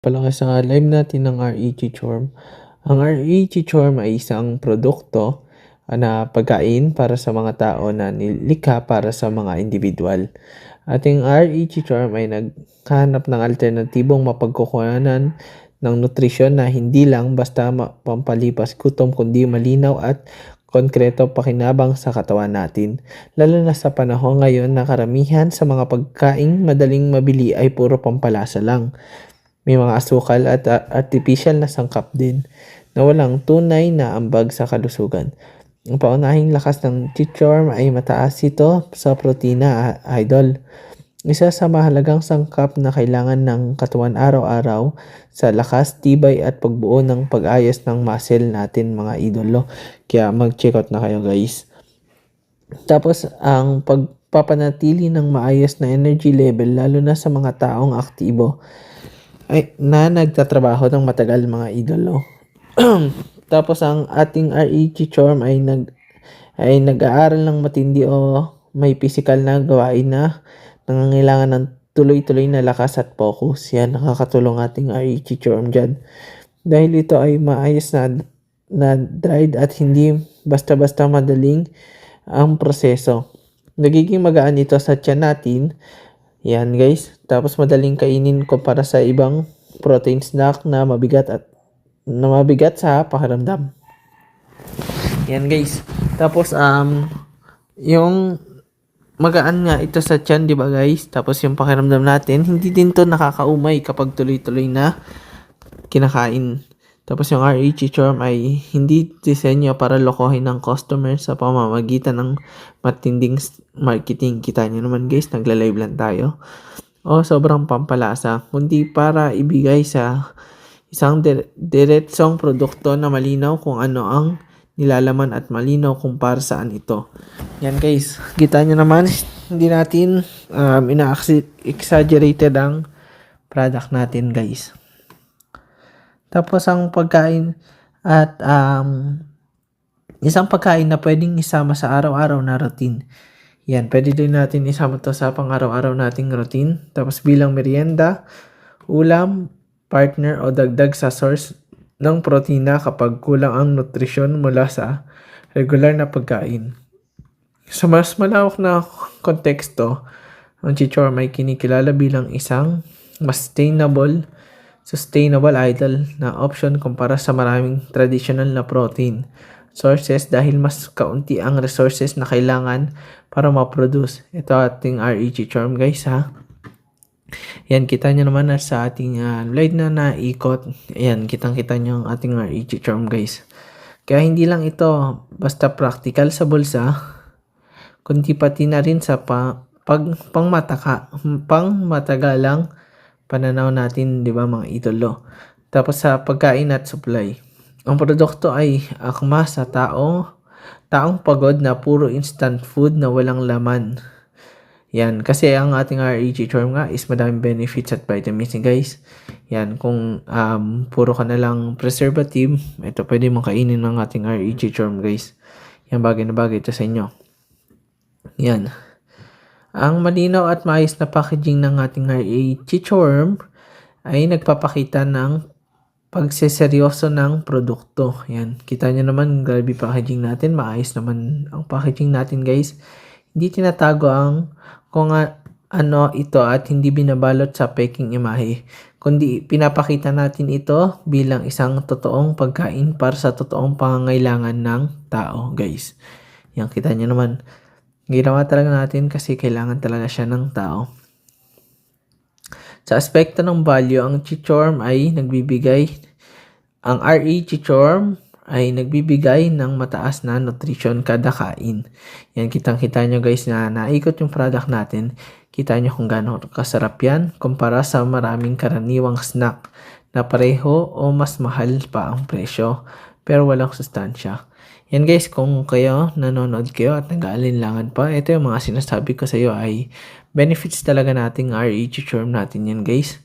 Pala sa live natin ng REG Charm. Ang REG Charm ay isang produkto na pagkain para sa mga tao na nilikha para sa mga individual. Ating REG Charm ay naghanap ng alternatibong mapagkukuhanan ng nutrisyon na hindi lang basta pampalipas gutom kundi malinaw at konkreto pakinabang sa katawan natin. Lalo na sa panahon ngayon na karamihan sa mga pagkaing madaling mabili ay puro pampalasa lang. May mga asukal at artificial na sangkap din na walang tunay na ambag sa kalusugan. Ang paunahing lakas ng chichorm ay mataas ito sa protina, idol. Isa sa mahalagang sangkap na kailangan ng katawan araw-araw sa lakas, tibay at pagbuo ng pag-ayos ng muscle natin mga idolo. Kaya mag-check out na kayo guys. Tapos ang pagpapanatili ng maayos na energy level lalo na sa mga taong aktibo ay nagtatrabaho ng matagal mga idolo. Tapos ang ating REG Charm ay nag-aaral ng matindi o may physical na gawain na nangangailangan ng tuloy-tuloy na lakas at focus. Yan, nakakatulong ating REG Charm dyan. Dahil ito ay maayos na dried at hindi basta-basta madaling ang proseso. Nagiging magaan ito sa tiyan natin. Yan guys, tapos madaling kainin kumpara sa ibang protein snack na mabigat sa pakiramdam. Yan guys. Tapos yung magaan nga ito sa tiyan, 'di ba guys? Tapos yung pakiramdam natin, hindi din to nakakaumay kapag tuloy-tuloy na kinakain. Tapos yung REG Charm ay hindi disenyo para lokohin ng customer sa pamamagitan ng matinding marketing. Kita nyo naman guys, nagla-live lang tayo. O sobrang pampalasa, kundi para ibigay sa isang diretsong produkto na malinaw kung ano ang nilalaman at malinaw kung para saan ito. Yan guys, kita nyo naman, hindi natin ina-exaggerated ang product natin guys. Tapos ang pagkain at isang pagkain na pwedeng isama sa araw-araw na routine. Yan, pwede din natin isama to sa pang-araw-araw nating routine. Tapos bilang merienda, ulam, partner o dagdag sa source ng protina kapag kulang ang nutrisyon mula sa regular na pagkain. Sa mas malawak na konteksto, ang chichorm ay kinikilala bilang isang mas sustainable idol na option kumpara sa maraming traditional na protein sources dahil mas kaunti ang resources na kailangan para ma-produce. Ito ating REG Charm guys ha. Yan, kita nyo naman na sa ating live na naikot. Ayan, kitang-kita nyo ang ating REG Charm guys. Kaya hindi lang ito basta practical sa bulsa, kundi pati na rin sa pangmatagalang pananaw natin, di ba mga idolo. Tapos sa pagkain at supply. Ang produkto ay akma sa taong pagod na puro instant food na walang laman. Yan, kasi ang ating REG Charm nga is madaming benefits at vitamins guys. Yan, kung puro ka na lang preservative, ito pwede mong kainin ng ating REG Charm guys. Yan, bagay na bagay ito sa inyo. Yan. Ang malinaw at maayos na packaging ng ating REG Charm ay nagpapakita ng pagseseryoso ng produkto. Yan, kita nyo naman, grabe packaging natin. Maayos naman ang packaging natin guys. Hindi tinatago kung ano ito at hindi binabalot sa peking imahe. Kundi pinapakita natin ito bilang isang totoong pagkain para sa totoong pangangailangan ng tao guys. Yan, kita nyo naman. Ginawa talaga natin kasi kailangan talaga siya ng tao. Sa aspekto ng value, ang chichorm ay ang REG Charm ay nagbibigay ng mataas na nutrition kada kain. Yan, kitang-kita nyo guys na naikot yung product natin. Kita nyo kung gaano kasarap yan kumpara sa maraming karaniwang snack na pareho o mas mahal pa ang presyo pero walang sustansya. Yan guys, kung kayo nanonood kayo at nag-aalinlangan pa, ito yung mga sinasabi ko sa iyo ay benefits talaga nating REG Charm natin yan guys.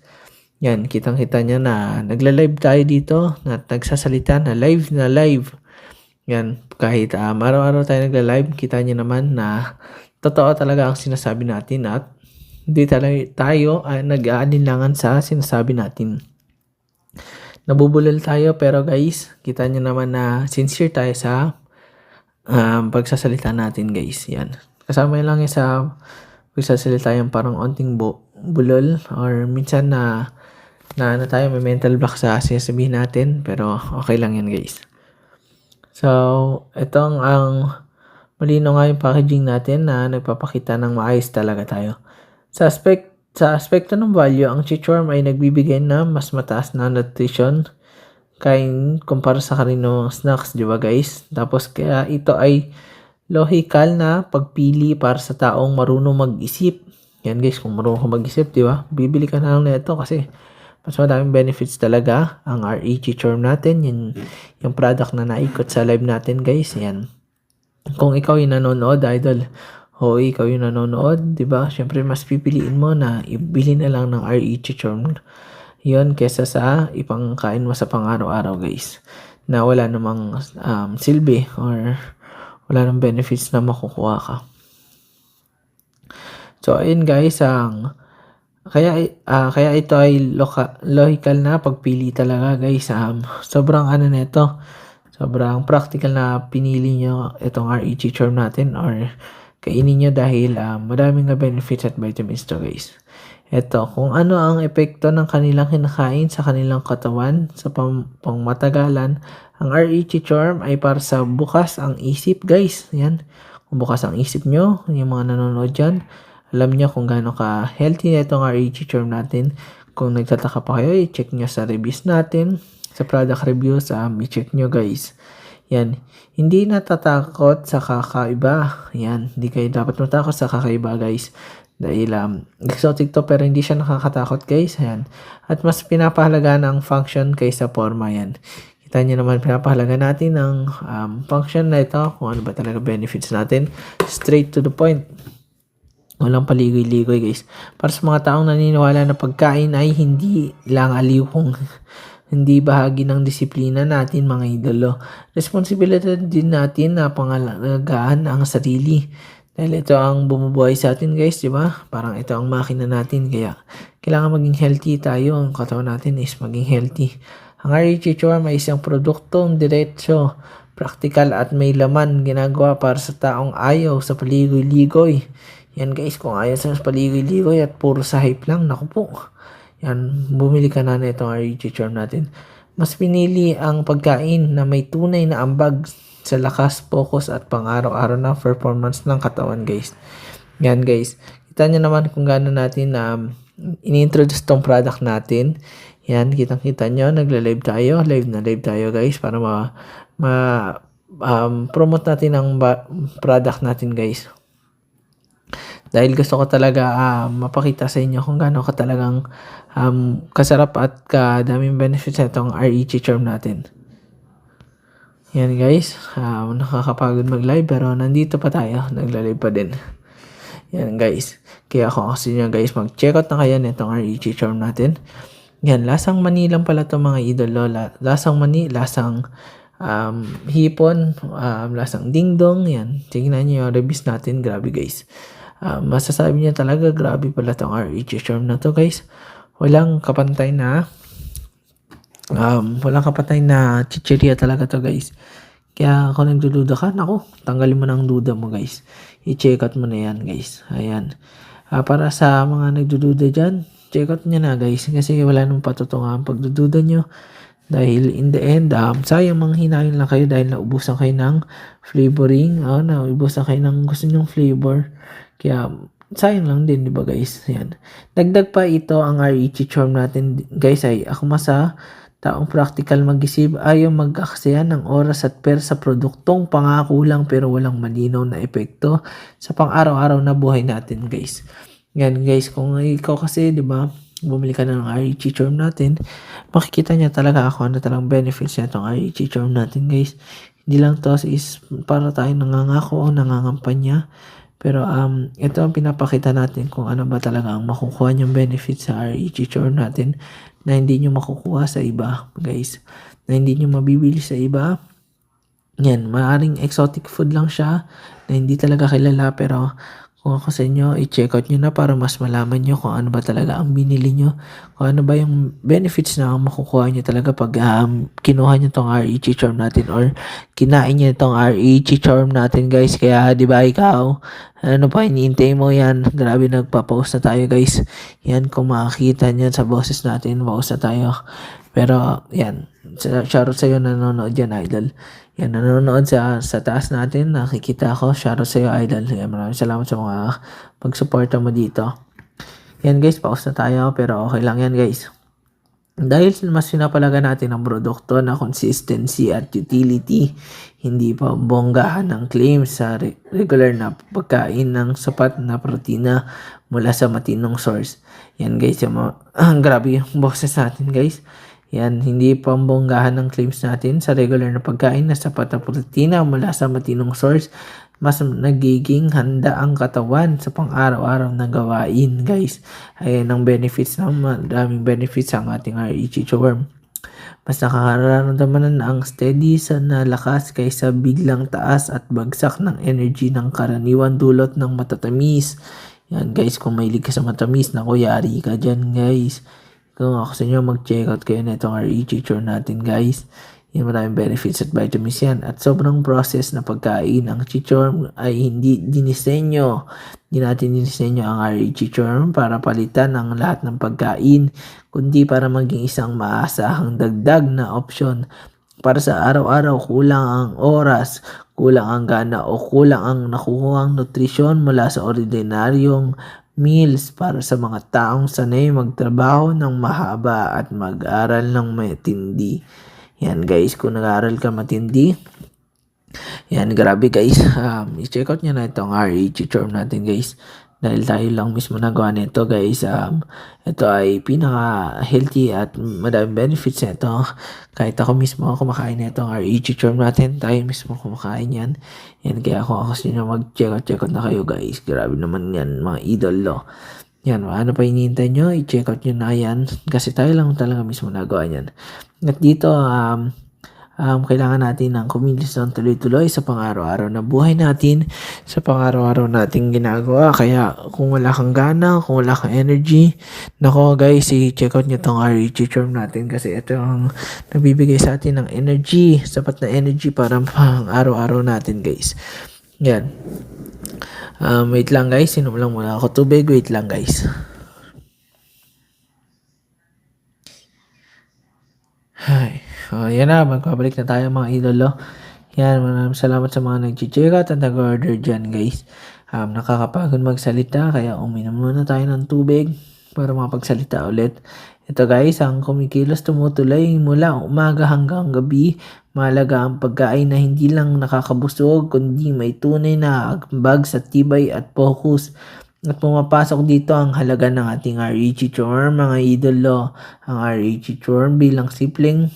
Yan, kitang-kita nyo na nagla-live tayo dito, na nagsasalita na live. Yan, kahit araw-araw tayo nagla-live, kita nyo naman na totoo talaga ang sinasabi natin at hindi tayo nag-aalinlangan sa sinasabi natin. Nabubulol tayo pero guys, kita niyo naman na sincere tayo sa pagsasalita natin guys. Yan. Kasama lang yung sa pagsasalita yung parang onting bulol or minsan na ano tayo, may mental block sa sasabihin natin pero okay lang yan guys. So, itong ang malino nga yung packaging natin na nagpapakita ng maayos talaga tayo. Sa aspekto ng value, ang Chichorm ay nagbibigay na mas mataas na nutrition kumpara sa kaninong snacks, di ba guys? Tapos kaya ito ay logical na pagpili para sa taong marunong mag-isip. Yan guys, kung marunong ka mag-isip, di ba? Bibili ka na lang nito kasi mas madaming benefits talaga ang RE Chichorm natin. Yung product na naikot sa live natin guys, yan. Kung ikaw yung nanonood, idol, o ikaw yung nanonood, di ba? Syempre mas pipiliin mo na ibili na lang ng RE Chichorm yun kesa sa ipangkain mo sa pang-araw-araw guys na wala namang silbi or wala namang benefits na makukuha ka. So ayun guys, kaya ito ay logical na pagpili talaga guys. Sobrang ano nito, sobrang practical na pinili nyo itong RE Chichorm natin or kainin nyo dahil madaming na benefits at vitamins to guys. Ito, kung ano ang epekto ng kanilang kinakain sa kanilang katawan sa pangmatagalan, ang RE Chichorm ay para sa bukas ang isip guys. Yan, kung bukas ang isip nyo, yung mga nanonood dyan, alam nyo kung gaano ka healthy na itong RE Chichorm natin. Kung nagtataka pa kayo, i-check nyo sa reviews natin, sa product reviews, i-check nyo guys. Yan, hindi natatakot sa kakaiba. Yan, hindi kayo dapat matakot sa kakaiba guys. Dahil exotic to pero hindi siya nakakatakot guys. Yan. At mas pinapahalaga ng function kaysa forma yan. Kita nyo naman pinapahalaga natin ng function na ito. Kung ano ba talaga benefits natin. Straight to the point. Walang paligoy-ligoy guys. Para sa mga taong naniniwala na pagkain ay hindi lang aliw kung hindi bahagi ng disiplina natin mga idolo. Responsibilidad din natin na pangalagaan ang sarili. Dahil ito ang bumubuhay sa atin guys, di ba? Parang ito ang makina natin. Kaya kailangan maging healthy tayo. Ang katawan natin is maging healthy. Ang RE Chichorm ay isang produktong diretso, practical at may laman ginagawa para sa taong ayaw sa paligoy-ligoy. Yan guys, kung ayaw sa paligoy-ligoy at puro sa hype lang, naku po. Yan, bumili ka na itong RE Chichorm natin. Mas pinili ang pagkain na may tunay na ambag sa lakas, focus at pang-araw-araw na performance ng katawan guys. Yan guys. Kita nyo naman kung gaano natin ini-introduce tong product natin. Yan, kitang-kita nyo. Live na live tayo guys para promote natin ang product natin guys. Dahil gusto ko talaga mapakita sa inyo kung gaano ka talagang kasarap at kadaming benefits na itong RE Chichorm natin. Yan guys, nakakapagod mag-live pero nandito pa tayo, nagla-live pa din. Yan guys, kaya kung kasi nyo guys, mag-check out na kayo nitong RE Chichorm natin. Yan, lasang mani lang pala itong mga idolo. Lasang mani, lasang hipon, lasang dingdong. Yan, tingnan nyo yung reviews natin, grabe guys. Masasabi niya talaga, grabe pala itong RE Chichorm na to guys. Walang kapantay na chichirya talaga to guys. Kaya kung nagdududa ka, naku, tanggalin mo na ang duda mo guys. I-check out mo na yan guys. Ayan. Para sa mga nagdududa dyan, check out nyo na guys. Kasi wala nang patutungan pagdududa nyo. Dahil in the end, sayang manghinayin lang kayo dahil naubusan kayo ng flavoring. Naubusan kayo ng gusto nyong flavor. Kaya sayang lang din, di ba guys? Ayan. Dagdag pa ito ang RE Chichorm natin guys ay ako masa taong practical mag-isip, ayaw mag-aksaya ng oras at pera sa produktong pangako lang pero walang malinaw na epekto sa pang-araw-araw na buhay natin guys. Yan guys, kung ikaw kasi, di ba, bumili ka na ng RE Chichorm natin, makikita niya talaga ako ano talagang benefits niya itong RE Chichorm natin guys. Hindi lang to is para tayo nangangako o nangangampanya. Pero ito ang pinapakita natin kung ano ba talaga ang makukuha niyong benefits sa RE Chichorm natin na hindi nyo makukuha sa iba guys. Na hindi nyo mabibili sa iba. Yan, maaaring exotic food lang siya na hindi talaga kilala pero kung ako sa inyo, i-check out nyo na para mas malaman nyo kung ano ba talaga ang binili nyo. Kung ano ba yung benefits na makukuha nyo talaga pag kinuha nyo tong REG Charm natin or kinain nyo itong REG Charm natin guys. Kaya di ba ikaw, ano pa iniintay mo yan? Grabe nagpa-post na tayo guys. Yan kung makakita nyo sa boses natin, post na tayo. Pero yan, shoutout sa'yo nanonood yan idol. Yan, nanonood sa taas natin, nakikita ako. Shoutout sa'yo, idol. Yan, maraming salamat sa mga pagsuporta mo dito. Yan guys, pause na tayo, pero okay lang yan guys. Dahil mas pinapalaga natin ang produkto na consistency at utility, hindi pa bonggahan ng claims sa regular na pagkain ng sapat na protina mula sa matinong source. Yan guys, grabe yung boses natin guys. Yan, hindi pambonggahan ng claims natin sa regular na pagkain na sapat na protina mula sa matinong source. Mas nagiging handa ang katawan sa pang-araw-araw na gawain, guys. Ayan ang benefits na maraming benefits ang ating REG Charm. Mas nakakaramdaman ang steady sa nalakas kaysa biglang taas at bagsak ng energy ng karaniwan dulot ng matatamis. Yan guys, kung mahilig ka sa matamis, naku, yari ka dyan guys. Kung ako sa inyo, mag-check out kayo na itong REG Charm natin guys. Yan, maraming benefits at vitamins yan. At sobrang process na pagkain. Ang Chichorm ay hindi dinisenyo. Hindi natin dinisenyo ang REG Charm para palitan ang lahat ng pagkain, kundi para maging isang maasahang dagdag na opsyon. Para sa araw-araw, kulang ang oras, kulang ang gana o kulang ang nakukuhang nutrisyon mula sa ordinaryong meals para sa mga taong sanay magtrabaho ng mahaba at mag-aral ng matindi. Yan guys, kung nag-aaral ka matindi, yan grabe guys, i-check out nyo na itong REG Charm natin guys. Dahil tayo lang mismo nagawa nito guys. Ito ay pinaka-healthy at madaming benefits nito. Kahit ako mismo kumakain na itong REG Charm natin, tayo mismo kumakain yan. Yan, kaya ako sinyo mag-check out na kayo guys. Grabe naman yan mga idol lo. Yan, ano pa hinihintay nyo? I-check out nyo na yan. Kasi tayo lang talaga mismo nagawa yan. At dito, kailangan natin ng kumilos ng tuloy-tuloy sa pang-araw-araw na buhay natin, sa pang-araw-araw nating ginagawa. Kaya kung wala kang gana, kung wala kang energy, nako guys, i-check out nyo itong REG Charm natin kasi ito ang nagbibigay sa atin ng energy, sapat na energy para pang-araw-araw natin guys. Yan. Wait lang guys, inom lang muna ako tubig, wait lang guys. Ay, yan na, magpabalik na tayo mga idolo. Yan, maraming salamat sa mga nag-check out at nag-order dyan guys. Nakakapagod magsalita kaya uminom muna tayo ng tubig para makapagsalita ulit. Ito guys, ang kumikilos tumutuloy mula umaga hanggang gabi. Mahalaga ang pagkain na hindi lang nakakabusog kundi may tunay na ambag sa tibay at focus. At pumapasok dito ang halaga ng ating REG Charm, mga idolo. Ang REG Charm bilang simpleng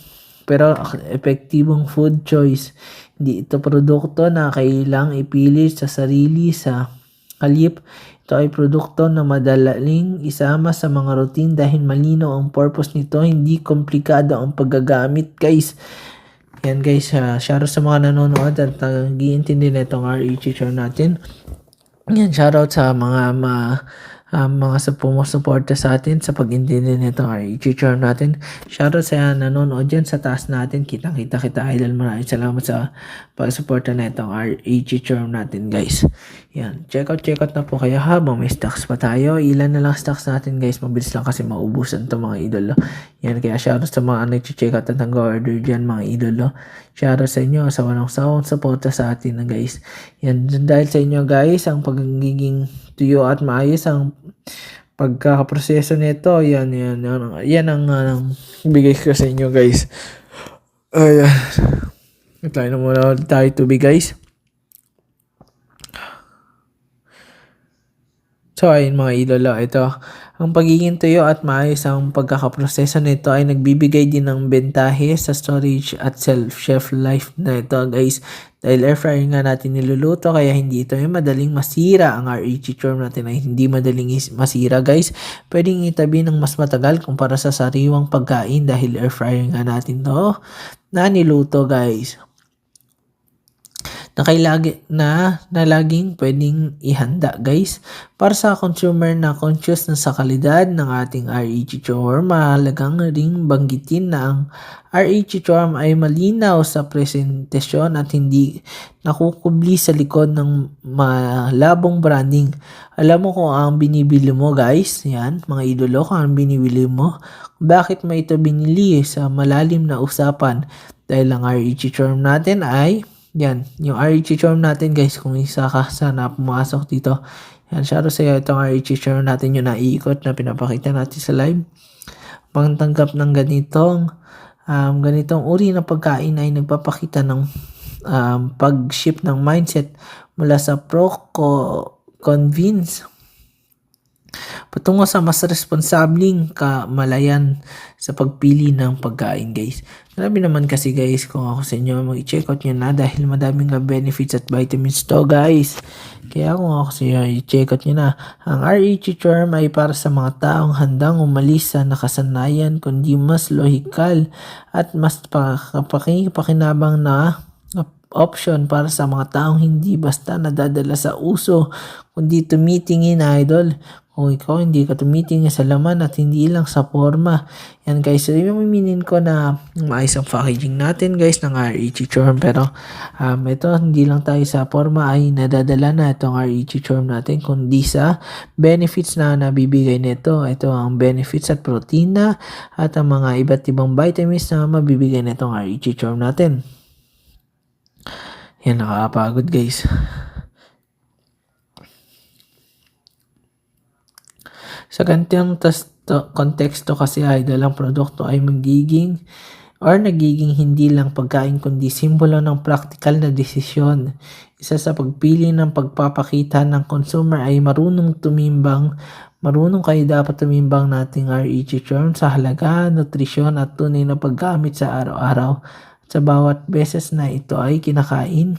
pero epektibong food choice. Hindi ito produkto na kailang ipilit sa sarili sa halip. Ito ay produkto na madaling isama sa mga routine dahil malino ang purpose nito. Hindi komplikado ang paggagamit guys. Yan guys, shoutout sa mga nanonood at nag-iintindi na itong REG Charm natin. Yan, shoutout sa mga sumusuporta sa atin sa pag-intindi nito REG Charm natin. Shoutout sa nanonood dyan sa taas natin. Kitang-kita kita idol. Maraming salamat sa pag-suporta na itong REG Charm natin guys. Yan, check out na po kayo habang may stocks pa tayo. Ilan na lang stocks natin guys. Mabilis lang kasi maubusan to mga idolo. Yan, kaya shoutout sa mga nag-check out at nag-order dyan mga idolo. Shoutout sa inyo sa walang sawang suporta sa atin na guys. Yan, dahil sa inyo guys, ang pagiging tuyo at maayos ang pagkakaproseso nito. Yan ang bigay ko sa inyo guys. Ayan. Tayo na muna tayo tubig guys. So ayun mga idolo, ito ang pagiging tuyo at maayos ang pagkakaproseso nito ay nagbibigay din ng bentahe sa storage at shelf life na ito guys. Dahil air fryer nga natin niluluto kaya hindi ito yung madaling masira. Ang REG Charm natin ay hindi madaling masira guys. Pwedeng itabi ng mas matagal kumpara sa sariwang pagkain dahil air fryer nga natin to na niluto guys. na laging pwedeng ihanda guys. Para sa consumer na conscious na sa kalidad ng ating RE Chichorm, mahalagang ring banggitin na ang RE Chichorm ay malinaw sa presentasyon at hindi nakukubli sa likod ng malabong branding. Alam mo kung ang binibili mo guys, yan mga idolo, kung ang binibili mo, bakit mo ito binili sa malalim na usapan. Dahil ang RE Chichorm natin ay yan, yung RE Chichorm natin guys, kung isa ka sana pumasok dito. Yan, shoutout sa iyo, itong RE Chichorm natin yung naiikot na pinapakita natin sa live. Pangtanggap ng ganitong uri ng pagkain ay nagpapakita ng pag-shift ng mindset mula sa pro-convince patungo sa mas responsableng kamalayan sa pagpili ng pagkain guys. Grabe naman kasi guys, kung ako sa inyo, mag-check out nyo na dahil madaming benefits at vitamins to guys. Kaya kung ako sa inyo, i-check out nyo na. Ang RE Chichorm ay para sa mga taong handang umalis sa nakasanayan kundi mas lohikal at mas pakinabang na option para sa mga taong hindi basta nadadala sa uso kundi tumitingin idol. Kung ikaw hindi ka tumitingin sa laman at hindi lang sa forma. Yan guys, so yung minin ko na maayos ang packaging natin guys ng RE Chichorm. Pero ito hindi lang tayo sa forma ay nadadala na itong RE Chichorm natin kundi sa benefits na nabibigay nito. Ito ang benefits at protina at ang mga iba't ibang vitamins na mabibigay nitong RE Chichorm natin. Yan, nakakapagod guys. Sa ganitong konteksto kasi idol, ang produkto ay nagiging hindi lang pagkain kundi simbolo ng practical na desisyon. Isa sa pagpili ng pagpapakita ng consumer ay marunong kayo dapat tumimbang nating RE Chichorm sa halaga, nutrisyon at tunay na paggamit sa araw-araw. Sa bawat beses na ito ay kinakain,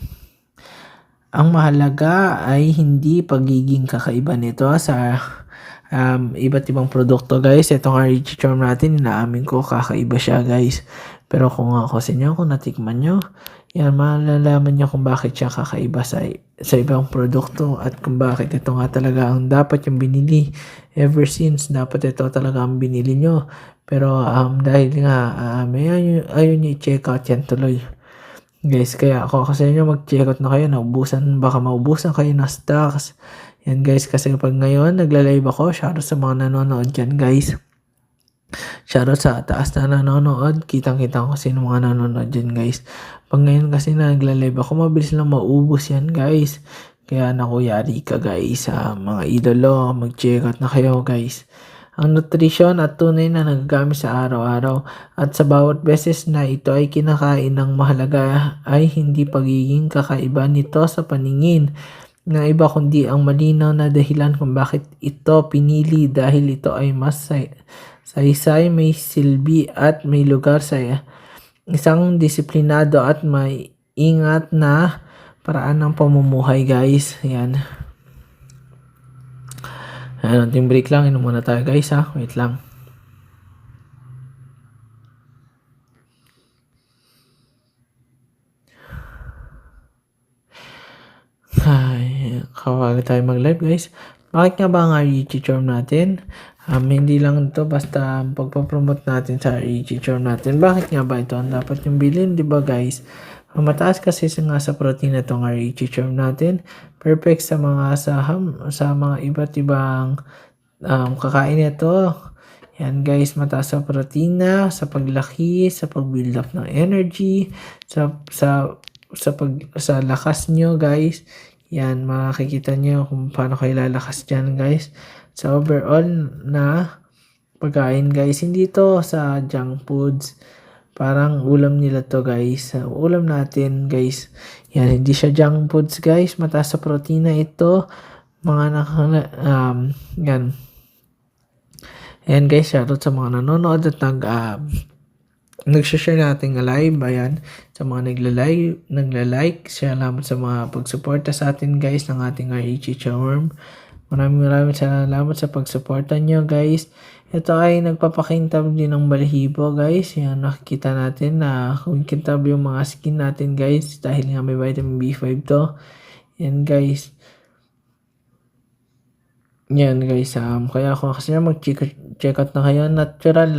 ang mahalaga ay hindi pagiging kakaiba nito sa iba't ibang produkto guys. Itong RE Chichorm natin, inaamin ko kakaiba siya guys. Pero kung ako sa inyo, kung natikman nyo, yan, malalaman nyo kung bakit siya kakaiba sa ibang produkto at kung bakit ito nga talaga ang dapat yung binili. Ever since, dapat ito talaga ang binili nyo. Pero dahil nga ayaw nyo i-check out yan tuloy. Guys, kaya ako sa inyo, mag-check out na kayo. Baka maubusan kayo ng stocks. Yan guys, kasi pag ngayon nagla-live ako, shoutout sa mga nanonood dyan guys. Shoutout sa taas na nanonood, kitang-kita ko sino mga nanonood dyan guys. Pag ngayon kasi nagla-live ako, mabilis lang maubos yan guys. Kaya naku, yari ka guys, mga idolo, mag-check out na kayo guys. Ang nutrisyon at tunay na nagagamit sa araw-araw at sa bawat beses na ito ay kinakain ng mahalaga ay hindi pagiging kakaiba nito sa paningin ng iba kundi ang malinaw na dahilan kung bakit ito pinili dahil ito ay mas saysay, may silbi at may lugar sa isang disiplinado at may ingat na paraan ng pamumuhay guys. Yan. Anong break lang, inom muna tayo guys ha. Wait lang. Kawaga tayo mag-live guys. Bakit nga ba ang RE Chichorm natin? Hindi lang ito basta pagpapromote natin sa RE Chichorm natin. Bakit nga ba ito ang dapat yung bilhin, di ba guys? Mataas kasi nga sa protein itong RE Chichorm natin. Perfect sa mga mga iba't ibang kakain ito. Yan guys, mataas sa protina, sa paglaki, sa pag-build up ng energy, sa lakas nyo guys. Yan, makikita nyo kung paano kayo lalakas dyan guys. Sa overall na pagkain guys, hindi to sa junk foods. Parang ulam nila to guys. Ulam natin guys. Yan, hindi siya junk foods guys. Mataas sa protina ito. Yan. Ayan guys, shoutout sa mga nanonood at nag-share natin live. Ayan, sa mga nagla-like, salamat sa mga pagsuporta sa atin guys ng ating RE Chichorm. Maraming salamat sa pagsuporta nyo guys. Ito ay nagpapakintab din ng balahibo guys. Yan, nakikita natin na kumikintab yung mga skin natin guys dahil nga may vitamin B5 to. Yan guys. Yan guys, kaya kung kasi mag-check out na kayo, natural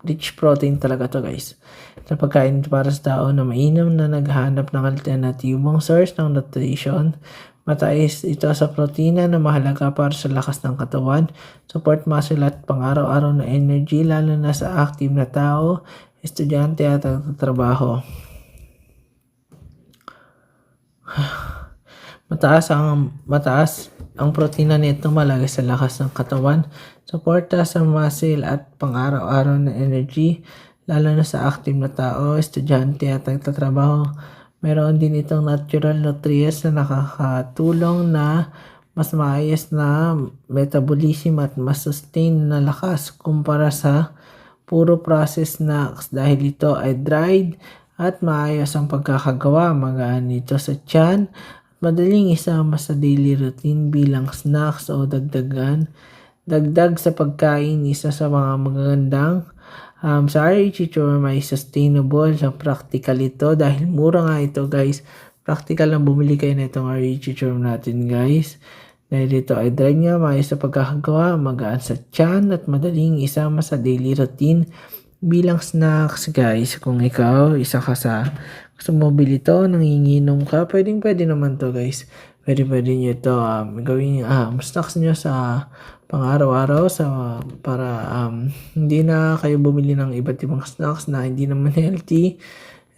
rich protein talaga to guys. Ito pagkain para sa tao na mainam na naghahanap ng alternatibong source ng nutrition. Mataas ito sa protina na mahalaga para sa lakas ng katawan, support muscle at pang-araw-araw na energy lalo na sa active na tao, estudyante at trabaho. Mataas ang protina nito malagay sa lakas ng katawan, suporta sa muscle at pang-araw-araw na energy, lalo na sa active na tao, estudyante at nagtatrabaho. Meron din itong natural nutrients na nakakatulong na mas maayos na metabolism at mas sustain na lakas kumpara sa puro processed snacks dahil ito ay dried at maayos ang pagkakagawa, magaan ito sa tiyan. Madaling isama sa daily routine bilang snacks o dagdag sa pagkain. Isa sa mga magagandang sa RH Chorm ay sustainable sa practical ito dahil mura nga ito guys. Practical lang bumili kayo na itong RH Chorm natin guys. Dahil ito ay dry nga, maayos sa pagkakagawa, magaan sa tiyan at madaling isama sa daily routine bilang snacks guys. Kung ikaw isa ka sa gusto mo bili ito, nanginginom ka, pwede naman to guys. Pwede nyo ito gawin snacks nyo sa pang-araw-araw para hindi na kayo bumili ng iba't ibang snacks na hindi naman healthy.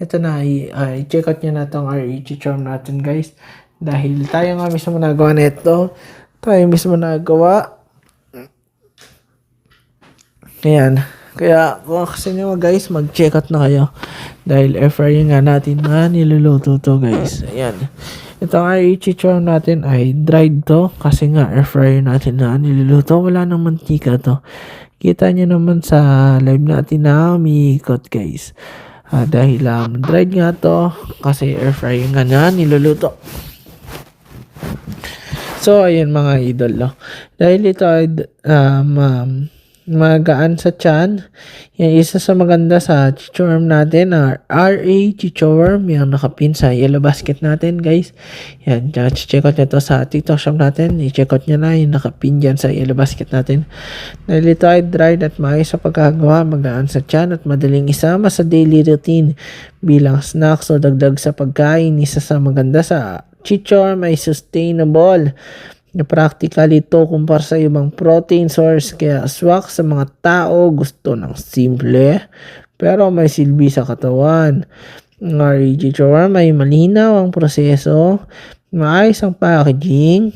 Ito na, i-check out nyo na itong RH Charm natin guys. Dahil tayo nga mismo nagawa na ito. Tayo mismo nagawa. Ayan. Kaya kung kasi nyo guys, mag-check out na kayo. Dahil air fryer nga natin na niluluto to guys. Ayan. Itong RH Charm natin ay dried to. Kasi nga air fryer natin na niluluto. Wala nang mantika to. Kita nyo naman sa live natin na umiikot guys. Dahil dried nga to. Kasi air fryer nga na niluluto. So, ayan mga idol. No? Dahil ito ay magaan sa tiyan. Yan, isa sa maganda sa chichorm natin, RA chichorm, yung nakapin sa yellow basket natin, guys. Yan, check out nyo to sa TikTok shop natin. I-check out nyo na yung nakapin dyan sa yellow basket natin. Dahil ito ay dried at maayos sa pagkagawa, magaan sa tiyan at madaling isama sa daily routine bilang snacks o dagdag sa pagkain. Isa sa maganda sa chichorm ay sustainable. Na practical ito kumpara sa ibang protein source, kaya swak sa mga tao gusto ng simple pero may silbi sa katawan. Ang REG Charm ay malinaw ang proseso, maayos ang packaging.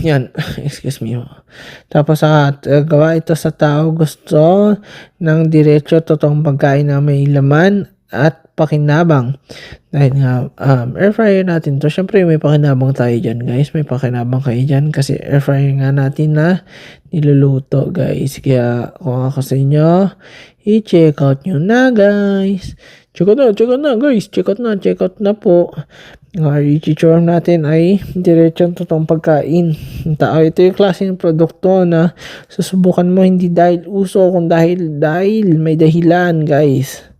Yan, excuse me. Tapos gawa ito sa tao gusto ng diretso totoong pagkain na may laman at pakinabang. Dahil nga air fryer natin to, syempre may pakinabang tayo dyan guys, may pakinabang kayo dyan kasi air fryer nga natin na niluluto guys. Kaya kung ako sa inyo, i-check out nyo na guys. Check out na guys, check out na po. Ang RH Charm natin ay diretsong totoong pagkain ng tao. Ito yung klase ng produkto na susubukan mo hindi dahil uso, kung dahil may dahilan guys.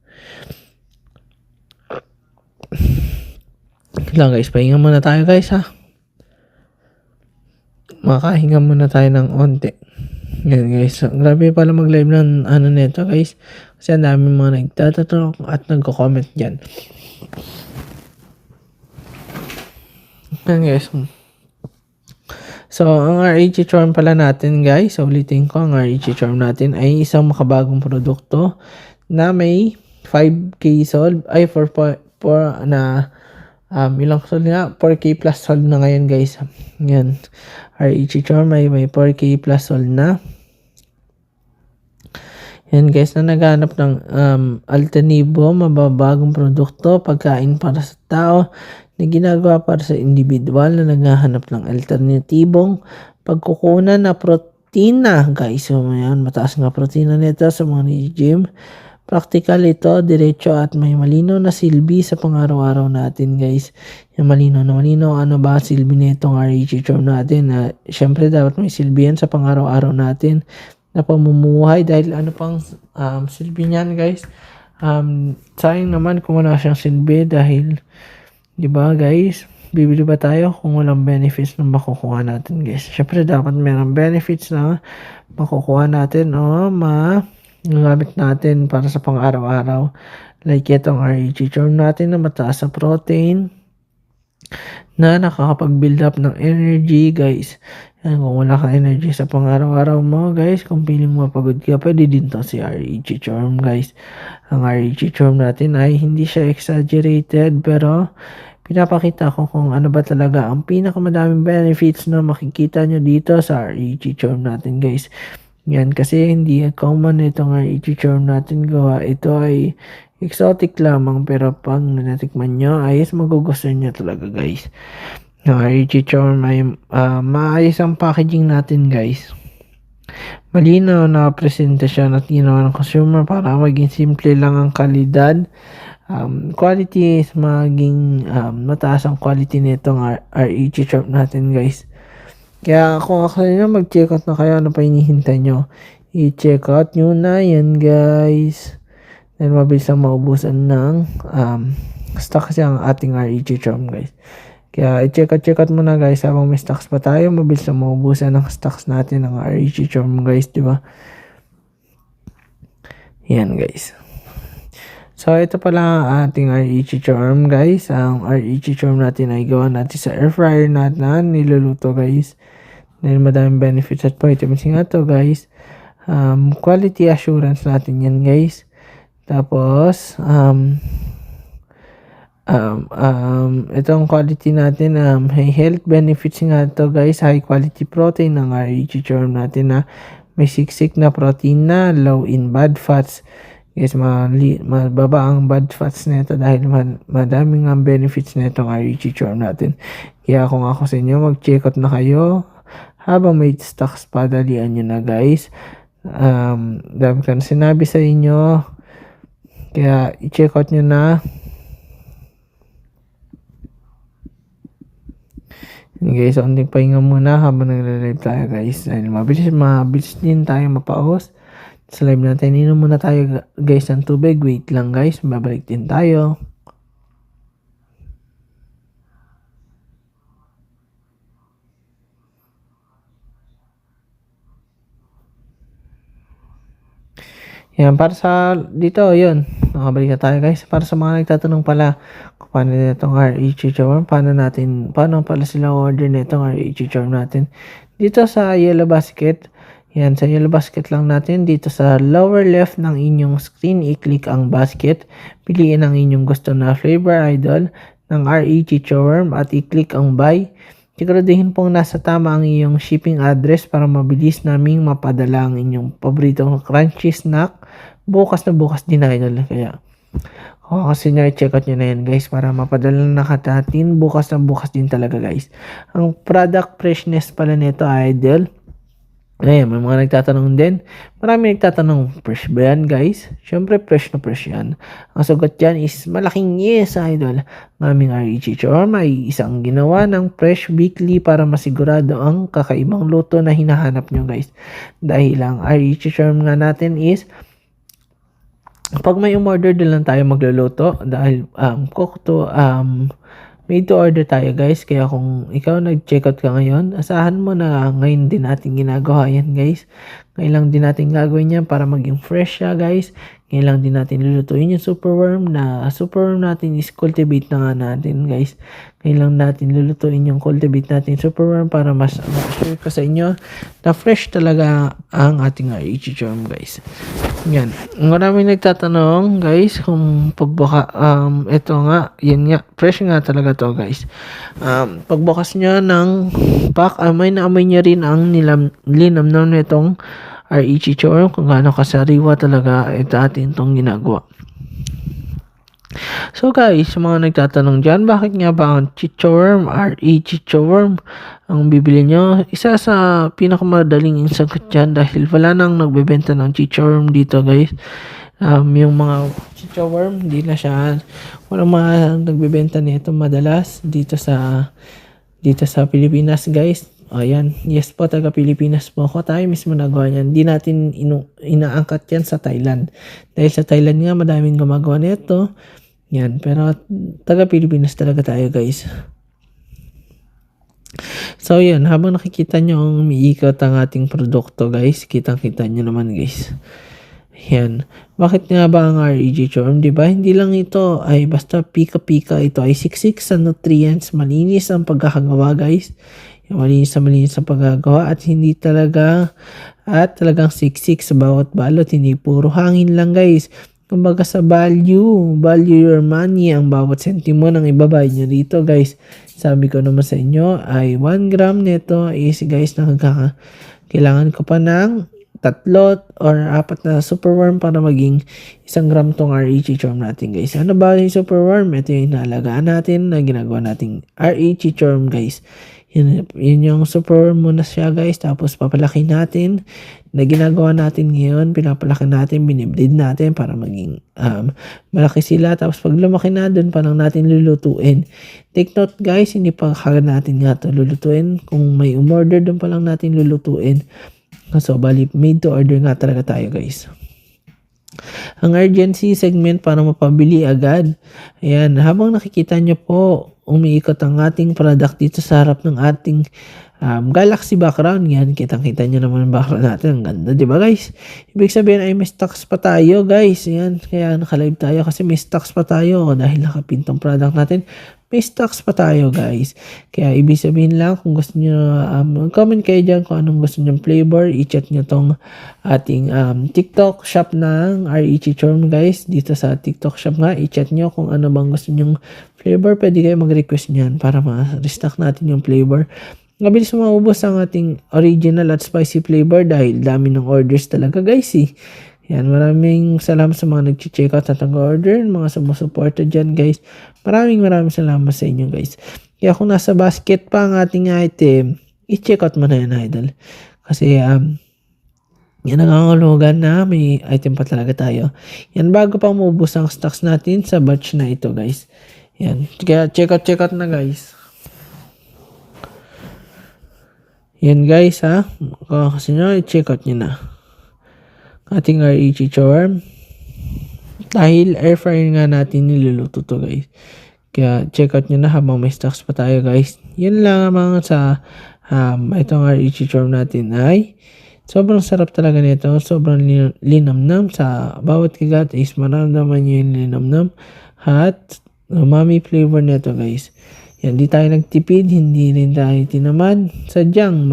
Lang guys, pahinga muna tayo guys ha. Makahinga muna tayo ng onti. Yan guys, grabe pala mag-live ng nito guys. Kasi ang dami mga nagtatanong at nagko-comment dyan. Yan guys. So, ang RH Charm pala natin guys, ulitin ko, ang RH Charm natin ay isang makabagong produkto na may 5K solve, ay 4 na ilang solve nga, 4K plus solve na ngayon guys. Yan, RH Charm ay may 4K plus solve na. Yan guys, na naghanap ng alternatibo, mababagong produkto, pagkain para sa tao na ginagawa para sa individual na naghahanap ng alternatibong pagkukunan na protina guys. So yan, mataas nga protina nito sa mga gym. Practical ito, diretso at may malinaw na silbi sa pang-araw-araw natin guys. Yung malinaw na malinaw, ano ba silbi nitong REG charm natin? Syempre dapat may silbi yan sa pang-araw-araw natin na pamumuhay dahil ano pang silbi niyan guys. Sayang naman kung wala siyang silbi dahil, di ba guys, bibili ba tayo kung walang benefits na makukuha natin guys? Syempre dapat mayroong benefits na makukuha natin o gamit natin para sa pang-araw-araw. Like itong REG charm natin na mataas sa protein na nakakapag-build up ng energy guys. Yan, kung wala kang energy sa pang-araw-araw mo guys, kung feeling mo pagod ka, pwede din to si REG charm guys. Ang REG charm natin ay hindi siya exaggerated pero pinapakita ko kung ano ba talaga ang pinakamadaming benefits na makikita nyo dito sa REG charm natin guys. Yan, kasi hindi common itong REG charm natin gawa. Ito ay exotic lamang pero pag natikman nyo ay magugustuhan nyo talaga guys. Ang REG charm ay maayos ang packaging natin guys. Malinaw na presentasyon at ginawa ng consumer para maging simple lang ang kalidad. Quality is maging mataas ang quality nitong REG charm natin guys. Kaya kung ako nyo, mag-check out na kayo. Ano pa hinihintay nyo? I-check out nyo na yan guys. Then mabilis ang maubusan ng stock kasi ang ating REG charm guys. Kaya i-check out muna guys habang may stocks pa tayo. Mabilis ang maubusan ng stocks natin ng REG charm guys, di ba? Yan guys. So ito pala ang ating REG charm guys. Ang REG charm natin ay gawa natin sa air fryer natin na niluluto guys. Dahil madaming benefits at vitamins nga to guys. Quality assurance natin yan guys. Tapos itong quality natin may health benefits nga to guys. High quality protein ng REG charm natin na may siksik na protein na low in bad fats. Guys, mababa ang bad fats nito dahil madaming ang benefits nitong REG charm natin. Kaya kung ako sa inyo, mag-check out na kayo. Habang may stocks pa, dalian nyo na guys. Dami ko na sinabi sa inyo. Kaya i-check out nyo na. Guys, onting pahinga muna habang nagla-live tayo guys. Dahil mabilis din tayo mapaos. Sa live natin, inom muna tayo guys ng tubig. Wait lang guys, babalik din tayo. Yan, para sa dito, yun. Nakabalik na tayo guys. Para sa mga nagtatanong pala kung paano itong REG charm, paano pala sila order na itong REG charm natin. Dito sa yellow basket, yan, sa yellow basket lang natin. Dito sa lower left ng inyong screen, i-click ang basket. Piliin ang inyong gusto na flavor idol ng REG charm at i-click ang buy. Siguraduhin pong nasa tama ang iyong shipping address para mabilis naming mapadala ang inyong paboritong crunchy snack. Bukas na bukas din idol. Kaya kasi check out nyo na yan guys para mapadala na natin. Bukas na bukas din talaga guys. Ang product freshness pala nito idol. Ayan, may mga nagtatanong din. Marami nagtatanong, fresh ba yan guys? Siyempre, fresh na fresh yan. Ang sagot dyan is malaking yes, idol. Ng aming REG charm ay isang ginawa ng fresh weekly para masigurado ang kakaibang luto na hinahanap nyo guys. Dahil ang REG charm nga natin is pag may umorder din lang tayo magluluto dahil made to order tayo guys. Kaya kung ikaw nag-check out ka ngayon, asahan mo na ngayon din natin ginagawa yan guys. Ngayon lang din natin gagawin yan para maging fresh siya guys. Ngayon lang din natin lulutuin yung superworm na superworm natin is cultivate na nga natin guys. Ngayon lang natin lulutuin yung cultivate natin superworm para mas ma-assure ko sa inyo na fresh talaga ang ating REG charm guys. Yan. Maraming nagtatanong guys kung pagbuka ito nga, yan nga, fresh nga talaga to guys. Pagbukas nyo ng pack, may naamoy nyo rin ang linamnam nitong REG charm kung gaano kasariwa talaga ito atin itong ginagawa. So guys, sa mga nagtatanong dyan, bakit nga ba ang chichorm, REG charm ang bibili nyo? Isa sa pinakamadaling sagot dyan dahil wala nang nagbebenta ng chichorm dito guys. Yung mga chicha worm, hindi na siya, walang mga nagbebenta nito madalas dito sa Pilipinas, guys. Ayan, yes po, taga Pilipinas po ako. Tayo mismo nagawa yan. Hindi natin inaangkat yan sa Thailand. Dahil sa Thailand nga, madaming gumagawa nito. Yan, pero taga Pilipinas talaga tayo, guys. So, yan, habang nakikita nyo ang umiikot ang ating produkto, guys, kitang-kita nyo naman, guys. Yan. Bakit nga ba ang REG Charm? Diba? Hindi lang ito ay basta pika-pika. Ito ay siksik sa nutrients. Malinis ang pagkakagawa, guys. Malinis ang pagkakagawa at hindi talaga at talagang siksik sa bawat balot. Hindi puro hangin lang, guys. Kumbaga sa value your money. Ang bawat sentimo ng ibabayad nyo dito, guys. Sabi ko naman sa inyo ay 1 gram nito is, guys, kailangan ko pa ng 3 or 4 na superworm para maging 1 gram tong REG Charm natin, guys. Ano ba yung superworm? Ito yung inaalagaan natin na ginagawa nating REG Charm, guys. Yun yung superworm muna siya, guys. Tapos papalaki natin na ginagawa natin ngayon. Pinapalaki natin, binibreed natin para maging malaki sila. Tapos pag lumaki na, dun pa lang natin lulutuin. Take note, guys, hindi pa kagad natin nga ito lulutuin. Kung may umorder, dun pa lang natin lulutuin. So, bali, made to order nga talaga tayo, guys. Ang urgency segment para mapabili agad. Ayan, habang nakikita nyo po, umiikot ang ating product dito sa harap ng ating Galaxy background. Yan, kitang-kita nyo naman ang background natin. Ang ganda, di ba, guys? Ibig sabihin ay may stocks pa tayo, guys. Yan, kaya naka-live tayo kasi may stocks pa tayo dahil nakapintong product natin. May stocks pa tayo, guys. Kaya ibig sabihin lang kung gusto nyo, comment kayo dyan kung anong gusto nyo flavor. I-chat nyo tong ating TikTok shop ng REG Charm, guys. Dito sa TikTok shop nga, i-chat nyo kung ano bang gusto nyo flavor. Pwede kayo mag-request nyan para ma-restock natin yung flavor. Mabilis maubos ang ating original at spicy flavor dahil dami ng orders talaga, guys, eh. Yan, maraming salamat sa mga nag-check out at nag-order, mga sumusuporta dyan, guys. Maraming salamat sa inyo, guys. Kaya kung nasa basket pa ang ating item, i-check out mo na yan, idol. Kasi, yan ang hulugan na may item pa talaga tayo. Yan, bago pa maubos ang stocks natin sa batch na ito, guys. Yan, kaya check out na, guys. Yan, guys, ha. Kasi nyo, i-check out nyo na ating REG Charm. Dahil air fryer nga natin niluluto to, guys. Kaya check out nyo na habang may stocks pa tayo, guys. Yun lang naman sa itong REG Charm natin ay sobrang sarap talaga nito. Sobrang linamnam sa bawat kagat is maramdaman nyo yung linamnam at umami flavor nito, guys. Yan, di tayo nagtipid, hindi rin tayo tinamad. Sadyang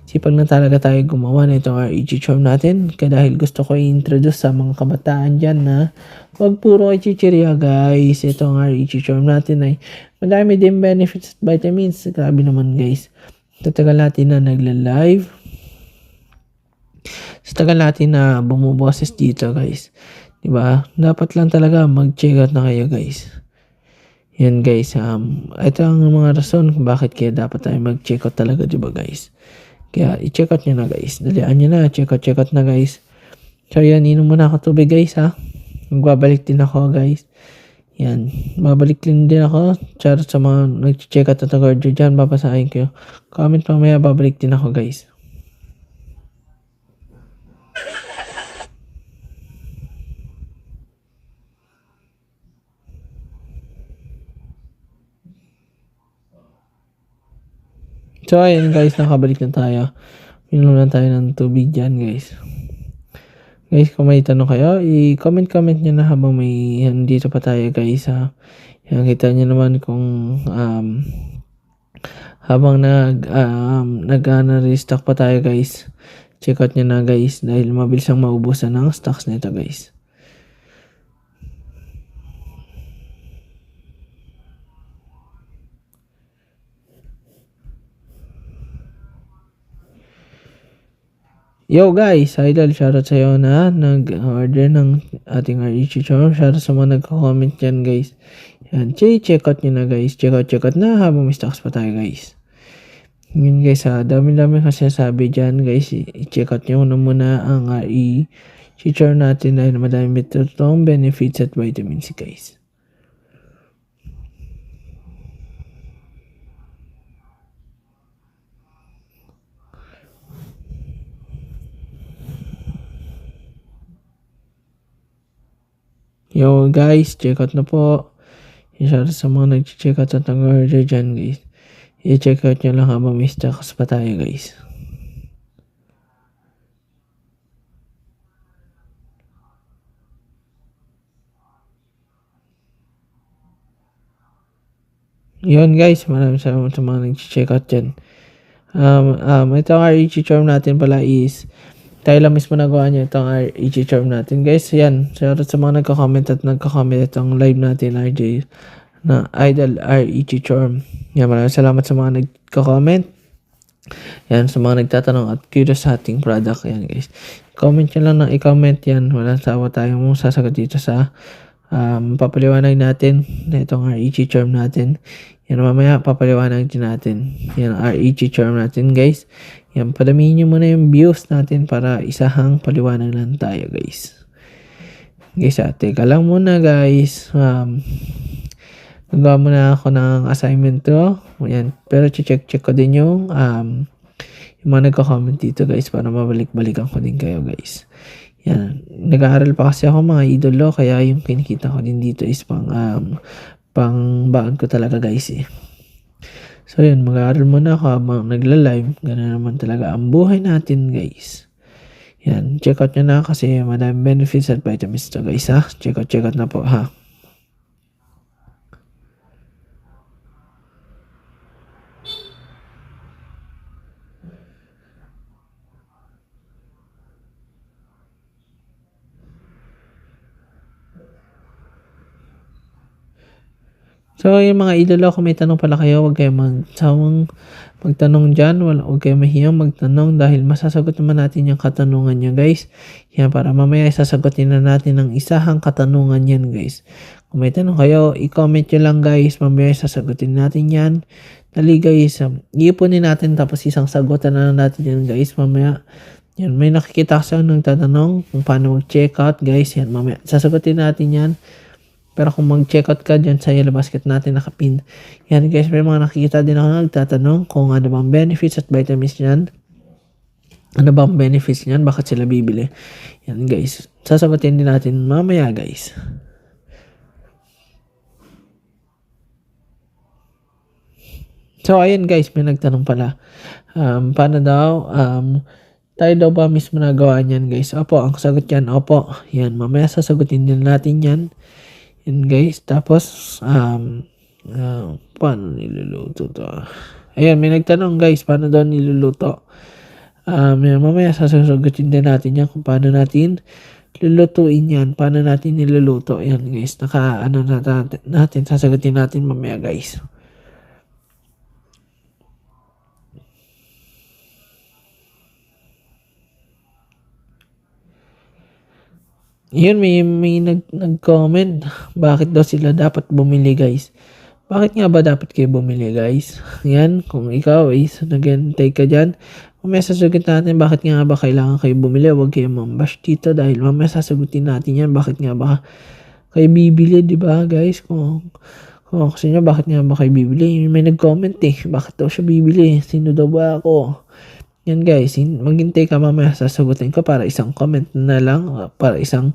sipag na talaga tayo gumawa na itong REG Charm natin. Kaya dahil gusto ko i-introduce sa mga kabataan dyan na wag puro kay chichirya, guys. Itong REG Charm natin ay madami din benefits at vitamins. Grabe naman, guys. Sa tagal natin na nagla-live. Sa tagal natin na bumuboses dito, guys. Diba? Dapat lang talaga mag-check out na kayo, guys. Yan, guys. Ito ang mga rason kung bakit kaya dapat tayo mag-check out talaga, diba, guys? Kaya i-check out nyo na, guys. Dalian nyo na. Check out na, guys. So, yan. Inom muna ako tubig, guys, ha. Magbabalik din ako, guys. Yan. Babalik din ako. Charot sa mga nag-check out at nag-order dyan. Babasahin ko. Comment mamaya. Babalik din ako, guys. So, ayan, guys. Nakabalik na tayo. Minom lang tayo ng tubig dyan, guys. Guys, kung may tanong kayo, i-comment nyo na habang may dito pa tayo, guys, ha. Yan, kita nyo naman kung habang nag-restock pa tayo, guys. Check out nyo na, guys, dahil mabilis ang maubusan ng stocks nito, guys. Yo, guys, idol, shoutout sa'yo na nag-order ng ating REG Charm. Shoutout sa mga nagko-comment dyan, guys. Yan, check out nyo na, guys. Check out na habang may stocks pa tayo, guys. Yun, guys, dami kasi sabi dyan, guys. I-check out nyo na muna ang charm natin dahil madami itong benefits at vitamin C guys. Yo guys, check out na po. Shout out sa mga nag-check out at nag-order dyan guys. I-check out nyo lang habang may stocks pa tayo guys. Yun guys, maraming salamat sa mga nag-check out dyan. Itong REG charm natin pala is tayo lang mismo nagawa niya itong REG charm natin guys. Yan, shout out sa mga nagko-comment itong live natin RJ na Idol REG charm. Yan, maraming salamat sa mga nagko-comment. Yan, sa mga nagtatanong at curious sa ating product. Yan guys, comment nyo lang ng i-comment yan. Walang sawa tayong sasagot dito sa papaliwanag natin na itong REG charm natin. Yan, mamaya papaliwanag din natin yan REG charm natin guys. Yan, padamihin nyo muna yung views natin para isahang paliwanag lang tayo guys. Guys, teka lang muna guys. Nagawa muna ako ng assignment to. Yan, pero check ko din yung mga nagko-comment dito guys para mabalik-balikan ko din kayo guys. Yan, nag-aaral pa kasi ako mga idolo, kaya yung kinikita ko din dito is pang baon ko talaga guys eh. So yun, mag-aaral muna ako habang nagla-live. Ganun naman talaga ang buhay natin guys. Yan, check out nyo na kasi madaming benefits at vitamins to guys ha. Check out na po ha. So, yung mga idolo, kung may tanong pala kayo, huwag kayong magsawang magtanong dyan. Huwag kayong mahiyang magtanong dahil masasagot naman natin yung katanungan nyo, guys. Yan, para mamaya sasagutin na natin ang isahang katanungan yan, guys. Kung may tanong kayo, i-comment nyo lang, guys. Mamaya sasagutin natin yan. Dali, guys. Iipunin natin tapos isang sagutan na natin yan, guys. Mamaya, yan, may nakikita kasi ang nagtatanong kung paano mag-check out, guys. Yan, mamaya sasagutin natin yan. Pero kung mag-check out ka dyan sa yellow basket natin nakapin. Yan guys, may mga nakikita din ako nagtatanong kung ano bang benefits at vitamins yan. Ano bang benefits yan? Bakit sila bibili? Yan guys, sasagutin din natin mamaya guys. So ayun guys, may nagtanong pala. Paano daw? Tayo daw ba mismo nagawa niyan guys? Opo, ang sagot yan, opo. Yan, mamaya sasagutin din natin yan. Yan guys, tapos paano niluluto to? Ayan, may nagtanong guys, paano daw niluluto? Mamaya sasagutin din natin yan kung paano natin lulutuin yan, paano natin niluluto. Ayan guys, natin, sasagutin natin mamaya guys. Yun, may nag-comment. Bakit daw sila dapat bumili guys? Bakit nga ba dapat kayo bumili guys? Yan, kung ikaw is nag-antay ka dyan, mamaya sasagutin natin bakit nga ba kailangan kayo bumili. Huwag kayo mambash dito dahil mamaya sasagutin natin yan. Bakit nga ba kayo bibili, diba guys? Kung kasi nyo, bakit nga ba kayo bibili? May nag-comment eh. Bakit daw siya bibili? Sino daw ba ako? Yan guys, maghintay ka mamaya sasagutin ko para isang comment na lang, para isang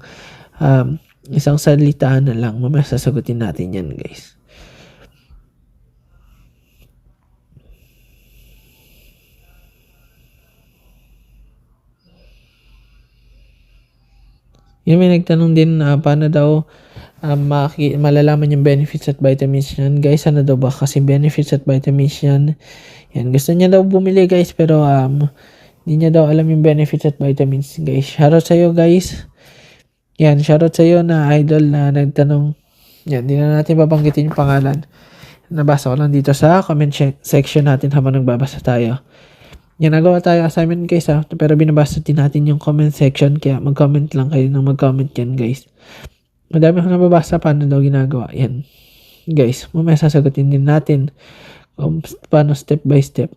salita na lang. Mamaya sasagutin natin yan guys. Yan, may nagtanong din paano daw malalaman yung benefits at vitamins yan. Guys, ano daw ba kasi benefits at vitamins yan? Yan, gusto niya daw bumili guys, pero hindi niya daw alam yung benefits at vitamins guys. Shoutout sa'yo guys. Yan, shoutout sa'yo na idol na nagtanong. Yan, hindi na natin babanggitin yung pangalan. Nabasa ko lang dito sa comment section natin habang nagbabasa tayo. Yan, nagawa tayo assignment guys pero binabasa din natin yung comment section, kaya mag-comment lang kayo ng mag-comment yan guys. Madami akong nababasa paano daw ginagawa. Yan guys, mamaya sasagutin din natin paano step by step.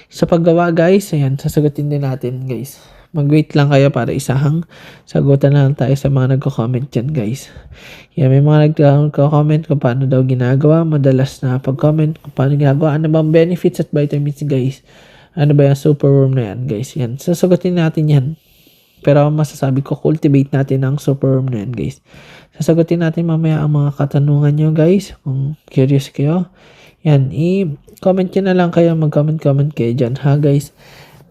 Sa paggawa guys, ayan, sasagutin din natin guys. mag-wait lang kayo para isahang sagutan na lang tayo sa mga nagko-comment dyan, guys. Yan, may mga nagko-comment kung paano daw ginagawa. Madalas na pag-comment kung paano ginagawa. Ano bang benefits at vitamins, guys? Ano ba yung superworm na yan, guys? Yan, sasagutin natin yan. Pero masasabi ko, cultivate natin ang superworm na yan, guys. Sasagutin natin mamaya ang mga katanungan nyo, guys. Kung curious kayo. Yan, i-comment nyo na lang kayo. Mag-comment kayo dyan, ha, guys?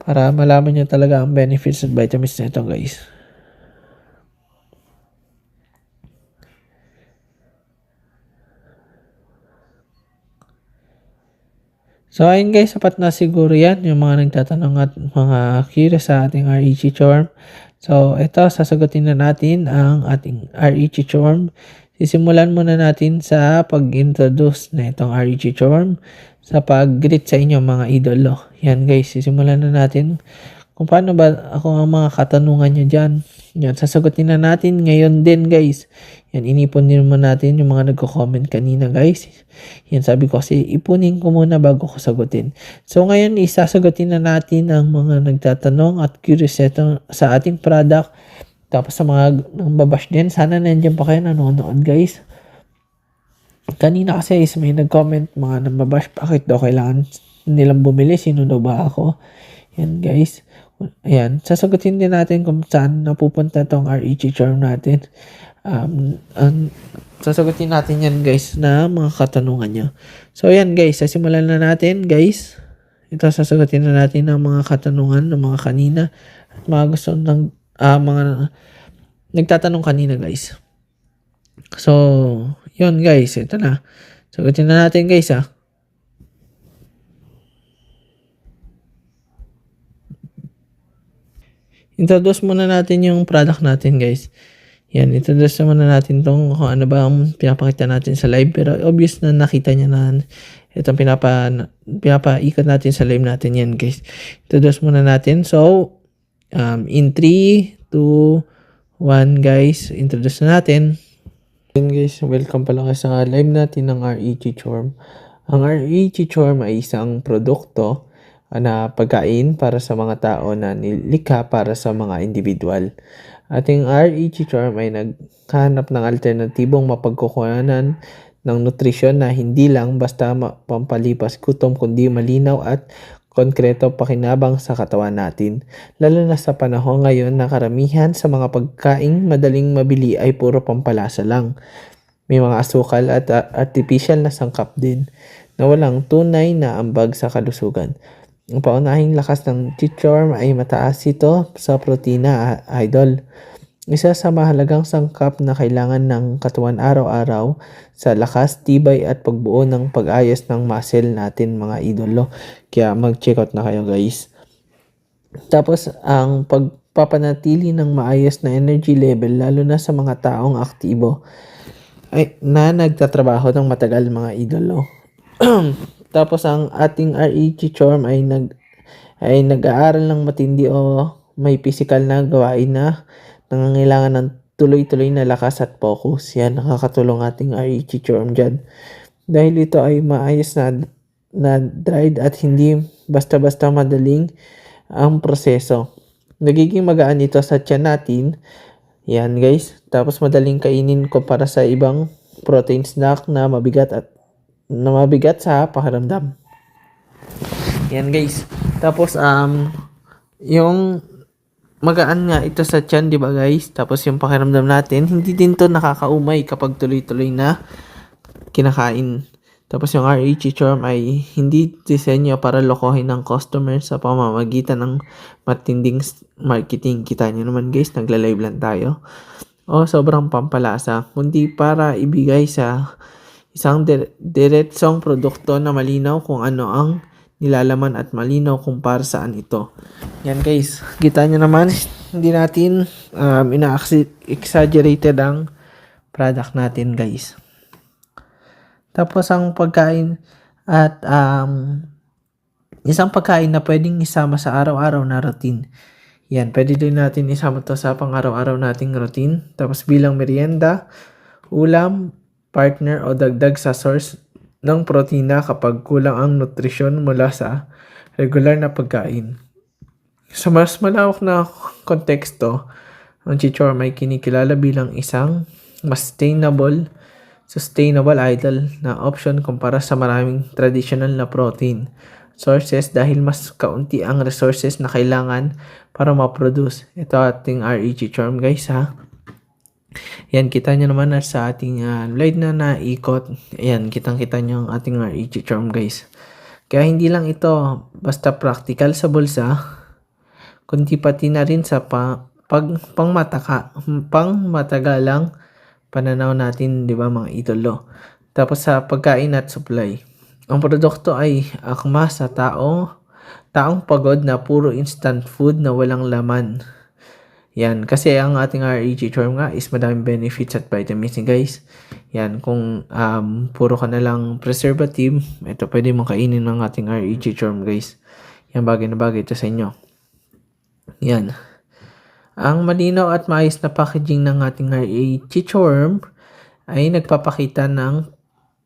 Para malaman nyo talaga ang benefits at vitamins na ito, guys. So, ayun guys, sapat na siguro yan. Yung mga nagtatanong at mga curious sa ating REG Charm. So, ito, sasagutin na natin ang ating REG Charm. Sisimulan muna natin sa pag-introduce na itong REG Charm sa pag-greet sa inyo mga idolo. Yan guys, sisimulan na natin kung paano ba ako ang mga katanungan nyo dyan. Yan, sasagutin na natin ngayon din guys. Yan, inipon din mo natin yung mga nagko-comment kanina guys. Yan, sabi ko kasi ipunin ko muna bago ko sagutin. So ngayon, isasagutin na natin ang mga nagtatanong at curious sa ating product. Tapos sa mga nambabash din, sana nandiyan pa kayo nanonood guys. Kanina kasi may nag-comment mga nambabash, bakit daw kailangan nilang bumili, sino daw ba ako? Yan guys. Ayan, sasagutin din natin kung saan napupunta tong REG Charm natin. Sasagutin natin yan guys na mga katanungan nyo. So ayan guys, sasimulan na natin guys. Ito sasagutin na natin ang mga katanungan ng mga kanina at mga gusto ng mga nagtatanong kanina guys. So yun guys, ito na. Sagutin na natin guys ha. Introduce muna natin yung product natin guys. Yan, introduce muna natin kung ano ba ang pinapakita natin sa live. Pero obvious na nakita niya na itong pinapaikot natin sa live natin yan guys. Introduce muna natin. So, in 3, 2, 1 guys, introduce na natin. Yan guys, welcome pala kayo sa live natin ng REG Charm. Ang REG Charm ay isang produkto na pagkain para sa mga tao na nilikha para sa mga individual. Ating REG Charm ay naghahanap ng alternatibong mapagkukuhanan ng nutrisyon na hindi lang basta pampalipas gutom kundi malinaw at konkreto pakinabang sa katawan natin. Lalo na sa panahon ngayon na karamihan sa mga pagkaing madaling mabili ay puro pampalasa lang. May mga asukal at artificial na sangkap din na walang tunay na ambag sa kalusugan. Ang paunahing lakas ng Charm ay mataas ito sa protina, idol. Isa sa mahalagang sangkap na kailangan ng katawan araw-araw sa lakas, tibay at pagbuo ng pag-ayos ng muscle natin mga idolo. Kaya mag-check out na kayo guys. Tapos ang pagpapanatili ng maayos na energy level lalo na sa mga taong aktibo ay na nagtatrabaho ng matagal mga idolo. Tapos ang ating REG Charm ay nag-aaral ng matindi o may physical na gawain na nangangailangan ng tuloy-tuloy na lakas at focus. Yan, nakakatulong ating REG Charm dyan. Dahil ito ay maayos na dried at hindi basta-basta madaling ang proseso. Nagiging magaan ito sa tiyan natin. Yan guys. Tapos madaling kainin kumpara sa ibang protein snack na mabigat sa pakiramdam. Yan guys. Tapos yung magaan nga ito sa tiyan, di ba guys? Tapos yung pakiramdam natin, hindi din to nakakaumay kapag tuloy-tuloy na kinakain. Tapos yung REG Charm ay hindi disenyo para lokohin ng customer sa pamamagitan ng matinding marketing. Kita nyo naman guys, nagla-live lang tayo. O sobrang pampalasa, kundi para ibigay sa isang diretsong produkto na malinaw kung ano ang nilalaman at malinaw kung para saan ito. Yan guys, kita nyo naman, hindi natin ina-exaggerated ang product natin guys. Tapos ang pagkain at isang pagkain na pwedeng isama sa araw-araw na routine. Yan, pwede din natin isama to sa pang-araw-araw nating routine. Tapos bilang merienda, ulam, partner o dagdag sa source ng protina kapag kulang ang nutrisyon mula sa regular na pagkain. Sa mas malawak na konteksto, ang chichorm ay kinikilala bilang isang mas sustainable idol na option kumpara sa maraming traditional na protein sources dahil mas kaunti ang resources na kailangan para ma-produce. Ito ating RE chichorm guys ha. Yan, kita nyo naman na sa ating slide na naikot. Ayan, kitang-kita nyo ang ating RE chichorm guys. Kaya hindi lang ito basta practical sa bulsa, kundi pati na rin sa pangmatagalang pananaw natin, di ba mga idolo. Tapos sa pagkain at supply. Ang produkto ay akma sa taong pagod na puro instant food na walang laman. Yan, kasi ang ating RE chichorm nga is madaming benefits at vitamins guys. Yan, kung puro ka na lang preservative, ito pwede mong kainin ng ating RE chichorm guys. Yan, bagay na bagay ito sa inyo. Yan. Ang malinaw at maayos na packaging ng ating RE chichorm ay nagpapakita ng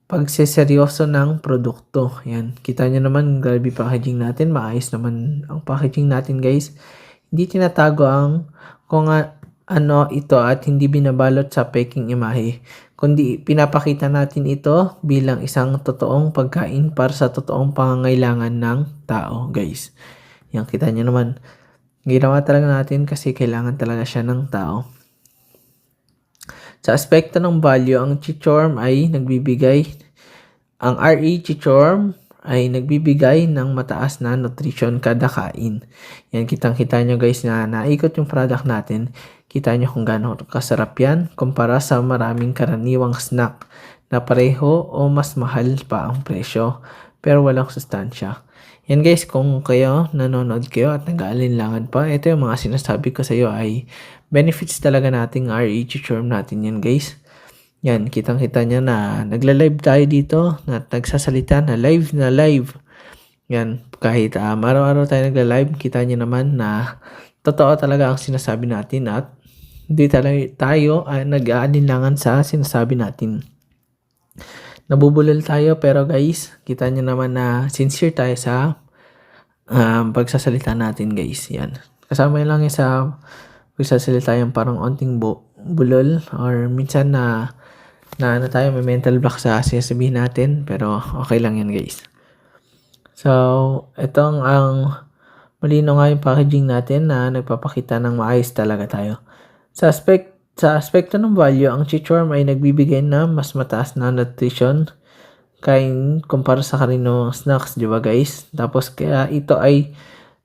pagseseryoso ng produkto. Yan, kita nyo naman, grabe packaging natin. Maayos naman ang packaging natin guys. Hindi tinatago kung ano ito at hindi binabalot sa peking imahe, kundi pinapakita natin ito bilang isang totoong pagkain para sa totoong pangangailangan ng tao guys. Yan, kita nyo naman. Ginawa talaga natin kasi kailangan talaga siya ng tao. Sa aspekto ng value, ang chichorm ay ang RE chichorm ay nagbibigay ng mataas na nutrition kada kain. Yan, kitang-kita nyo guys na naikot yung product natin. Kita nyo kung gaano kasarap yan kumpara sa maraming karaniwang snack na pareho o mas mahal pa ang presyo pero walang sustansya. Yan guys, kung kayo nanonood kayo at nag-aalinlangan pa, ito yung mga sinasabi ko sa iyo ay benefits talaga nating RE chichorm natin yan guys. Yan, kitang-kita nyo na nagla-live tayo dito, na nagsasalita na live. Yan, kahit araw-araw tayo nagla-live, kita nyo naman na totoo talaga ang sinasabi natin at hindi tayo nag-aalinlangan sa sinasabi natin. Nabubulol tayo pero guys, kita nyo naman na sincere tayo sa pagsasalita natin guys. Yan, kasama lang yung sa pagsasalita yung parang onting bulol or minsan na tayo may mental block sa sinasabihin natin pero okay lang yan guys. So itong ang malino nga yung packaging natin na nagpapakita ng maayos talaga tayo. Sa aspekto ng value, ang chichorm ay nagbibigay na mas mataas na nutrition kumpara sa karaniwang snacks, di ba guys? Tapos kaya ito ay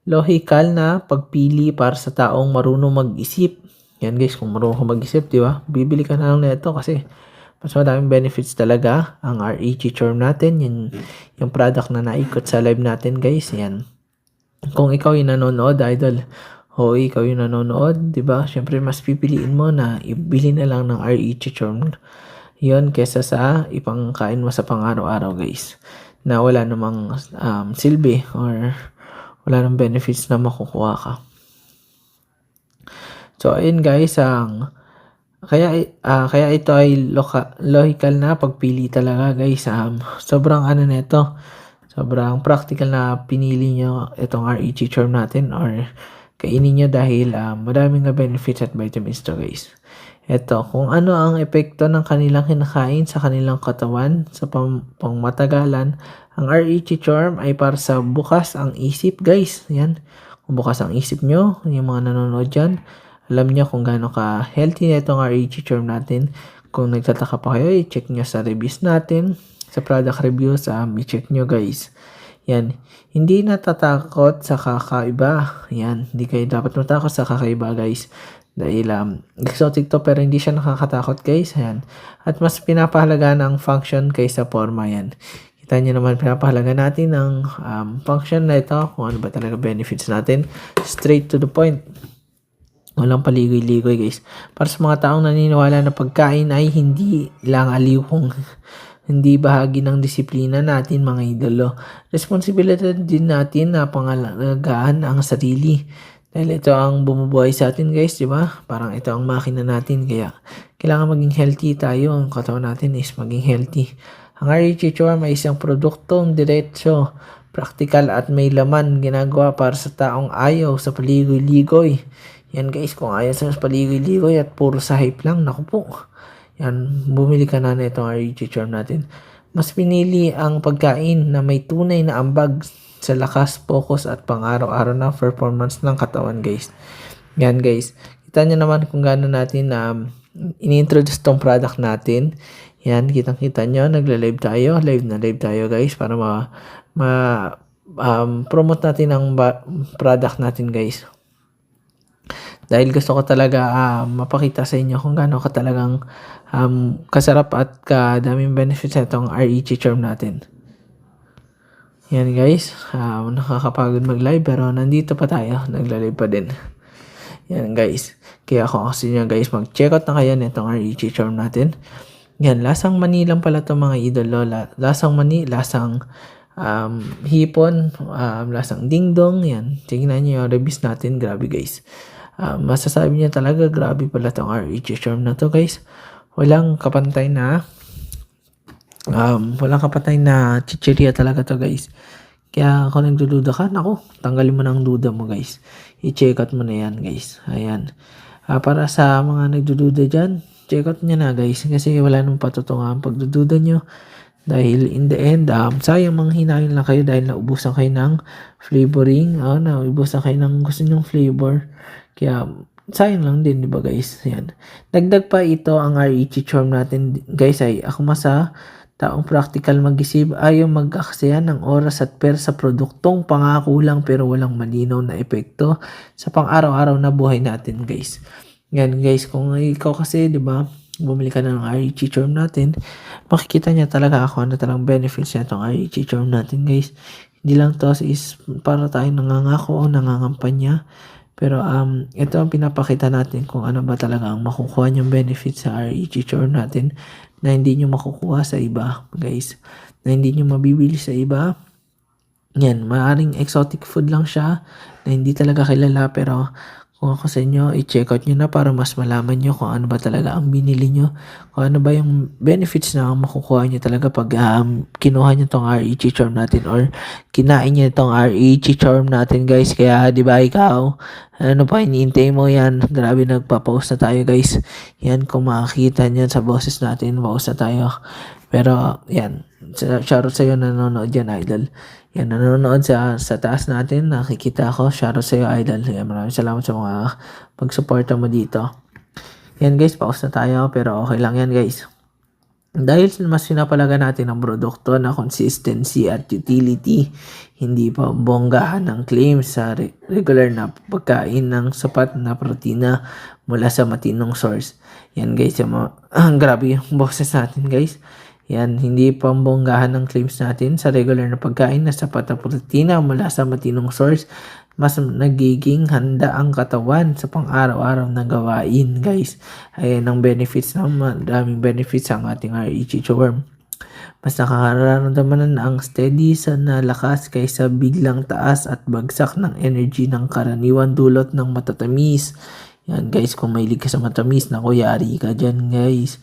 logical na pagpili para sa taong marunong mag-isip. Yan guys, kung marunong ka mag-isip, di ba? Bibili ka na lang nito kasi mas madaming benefits talaga ang RE chichorm natin. Yung product na naikot sa live natin guys. Yan. Kung ikaw yung nanonood, idol, ikaw yung nanonood, di ba? Syempre mas pipiliin mo na ibili na lang ng RE chichorm yun kesa sa ipangkain mo sa pang-araw-araw guys. Na wala namang silbi or wala namang benefits na makukuha ka. So ayun guys, kaya ito ay logical na pagpili talaga guys. Sobrang nito, sobrang practical na pinili nyo itong RE chichorm natin or kainin nyo dahil madaming na benefits at vitamins to guys. Ito, kung ano ang epekto ng kanilang kinakain sa kanilang katawan sa pangmatagalan, ang RE chichorm ay para sa bukas ang isip guys. Yan, kung bukas ang isip nyo, yung mga nanonood dyan, alam nyo kung gaano ka healthy na itong RE chichorm natin. Kung nagtataka pa kayo, i-check nyo sa reviews natin, sa product reviews, i-check nyo guys. Yan, hindi natatakot sa kakaiba. Yan, hindi kayo dapat matakot sa kakaiba guys. Dahil exotic to pero hindi siya nakakatakot guys. Yan. At mas pinapahalaga ng function kaysa forma yan. Kita nyo naman, pinapahalaga natin ang function na ito, kung ano ba talaga benefits natin. Straight to the point. Walang paligoy-ligoy guys. Para sa mga taong naniniwala na pagkain ay hindi lang aliw kung hindi bahagi ng disiplina natin mga idolo. Responsibilidad din natin na pangalagaan ang sarili. Dahil ito ang bumubuhay sa atin guys, di ba? Parang ito ang makina natin. Kaya kailangan maging healthy tayo. Ang katawan natin is maging healthy. Ang RE chichorm ay isang produktong diretso praktikal at may laman, ginagawa para sa taong ayaw sa paligoy-ligoy. Yan guys, kung ayaw sa paligoy-ligoy at puro sa hype lang, naku po. Yan, bumili ka na itong REG Charm natin. Mas pinili ang pagkain na may tunay na ambag sa lakas, focus at pang-araw-araw na performance ng katawan guys. Yan guys, kita nyo naman kung gaano natin ini-introduce tong product natin. Yan, kitang-kita nyo, live na live tayo guys para promote natin ang product natin guys. Dahil gusto ko talaga mapakita sa inyo kung gaano ka talagang kasarap at kadaming benefits na itong REG Charm natin. Yan guys, nakakapagod mag-live pero nandito pa tayo, nagla-live pa din. Yan guys, kaya ako kasi nyo guys, mag-check out na kayo nitong REG Charm natin. Yan, lasang mani lang pala itong mga idol. Lasang mani, lasang hipon, lasang dingdong. Yan, tingnan nyo yung reviews natin, grabe guys. Masasabi niya talaga grabe pala tong REG Charm na to guys. Walang kapantay na chichirya talaga to guys. Kaya kung nagdududa ka, naku, tanggalin mo na ang duda mo guys. I-check out mo na yan guys. Ayan. Para sa mga nagdududa dyan, check out nyo na guys. Kasi wala nang patutungan pagdududa nyo. Dahil in the end, sayang manghinayin lang kayo dahil naubusan kayo ng flavoring. Naubusan kayo ng gusto nyong flavor. Kaya, sayang lang din, di ba guys? Yan. Dagdag pa ito ang REG Charm natin, guys, ay ako masa taong practical mag-isip, ayaw mag-aksaya ng oras at pera sa produktong pangako lang pero walang malinaw na epekto sa pang-araw-araw na buhay natin, guys. Yan, guys, kung ikaw kasi, di ba, bumili ka na ng REG Charm natin, makikita niya talaga ako ano talagang benefits niya itong REG Charm natin, guys. Hindi lang to is para tayong nangangako o nangangampanya. Pero ito ang pinapakita natin kung ano ba talaga ang makukuha niyong benefits sa REG Charm natin na hindi nyo makukuha sa iba, guys. Na hindi nyo mabibili sa iba. Yan, maaaring exotic food lang siya na hindi talaga kilala pero kung ako sa inyo, i-check out nyo na para mas malaman nyo kung ano ba talaga ang binili nyo. Kung ano ba yung benefits na makukuha nyo talaga pag kinuha nyo tong REG Charm natin or kinain nyo itong REG Charm natin guys. Kaya di ba ikaw, ano pa iniintay mo yan? Grabe nagpa-post na tayo guys. Yan, kung makakita nyo sa boses natin, post na tayo. Pero yan, shoutout sa'yo nanonood yan idol. Yan, nanonood sa taas natin, nakikita ako. Shoutout sa'yo, idol. Yan, maraming salamat sa mga pag-suporta mo dito. Yan, guys, pause na tayo, pero okay lang yan, guys. Dahil mas pinapalaga natin ang produkto na consistency at utility, hindi pa bonggahan ng claims sa regular na pagkain ng sapat na protina mula sa matinong source. Yan, guys, grabe yung boses natin, guys. Yan, hindi pambonggahan ng claims natin sa regular na pagkain na sapat na protina mula sa matinong source. Mas nagiging handa ang katawan sa pang-araw-araw na gawain, guys. Ayan ang benefits na daming benefits ang ating REG Charm. Mas nakakaramdaman ang steady sa lakas kaysa biglang taas at bagsak ng energy ng karaniwan dulot ng matatamis. Yan, guys, kung mahilig ka sa matamis, naku, yari ka dyan, guys.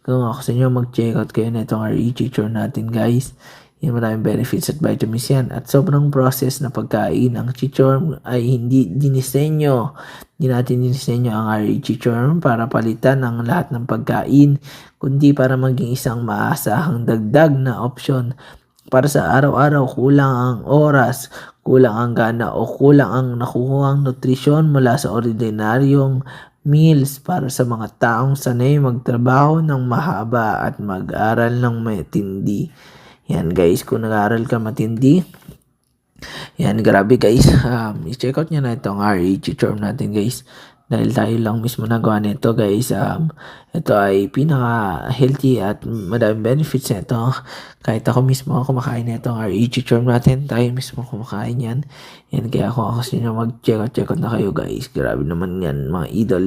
Kung ako sa inyo, mag-check out kayo na itong REG Charm natin, guys. Yan, maraming benefits at vitamins yan. At sobrang process na pagkain. Ang Charm ay hindi dinisenyo. Hindi natin dinisenyo ang REG Charm para palitan ang lahat ng pagkain, kundi para maging isang maasahang dagdag na opsyon. Para sa araw-araw, kulang ang oras, kulang ang gana o kulang ang nakukuhang nutrisyon mula sa ordinaryong meals para sa mga taong sanay magtrabaho ng mahaba at mag-aral ng matindi. Yan guys, kung nag-aaral ka matindi, yan, grabe guys, i-check out nyo na itong REG Charm natin guys. Dahil tayo lang mismo nagawa nito guys. Ito ay pinaka-healthy at madaming benefits nito. Kahit ako mismo kumakain na itong REG Charm natin, tayo mismo kumakain yan. Yan, kaya ako sinyo mag-check out na kayo guys. Grabe naman yan, mga idol.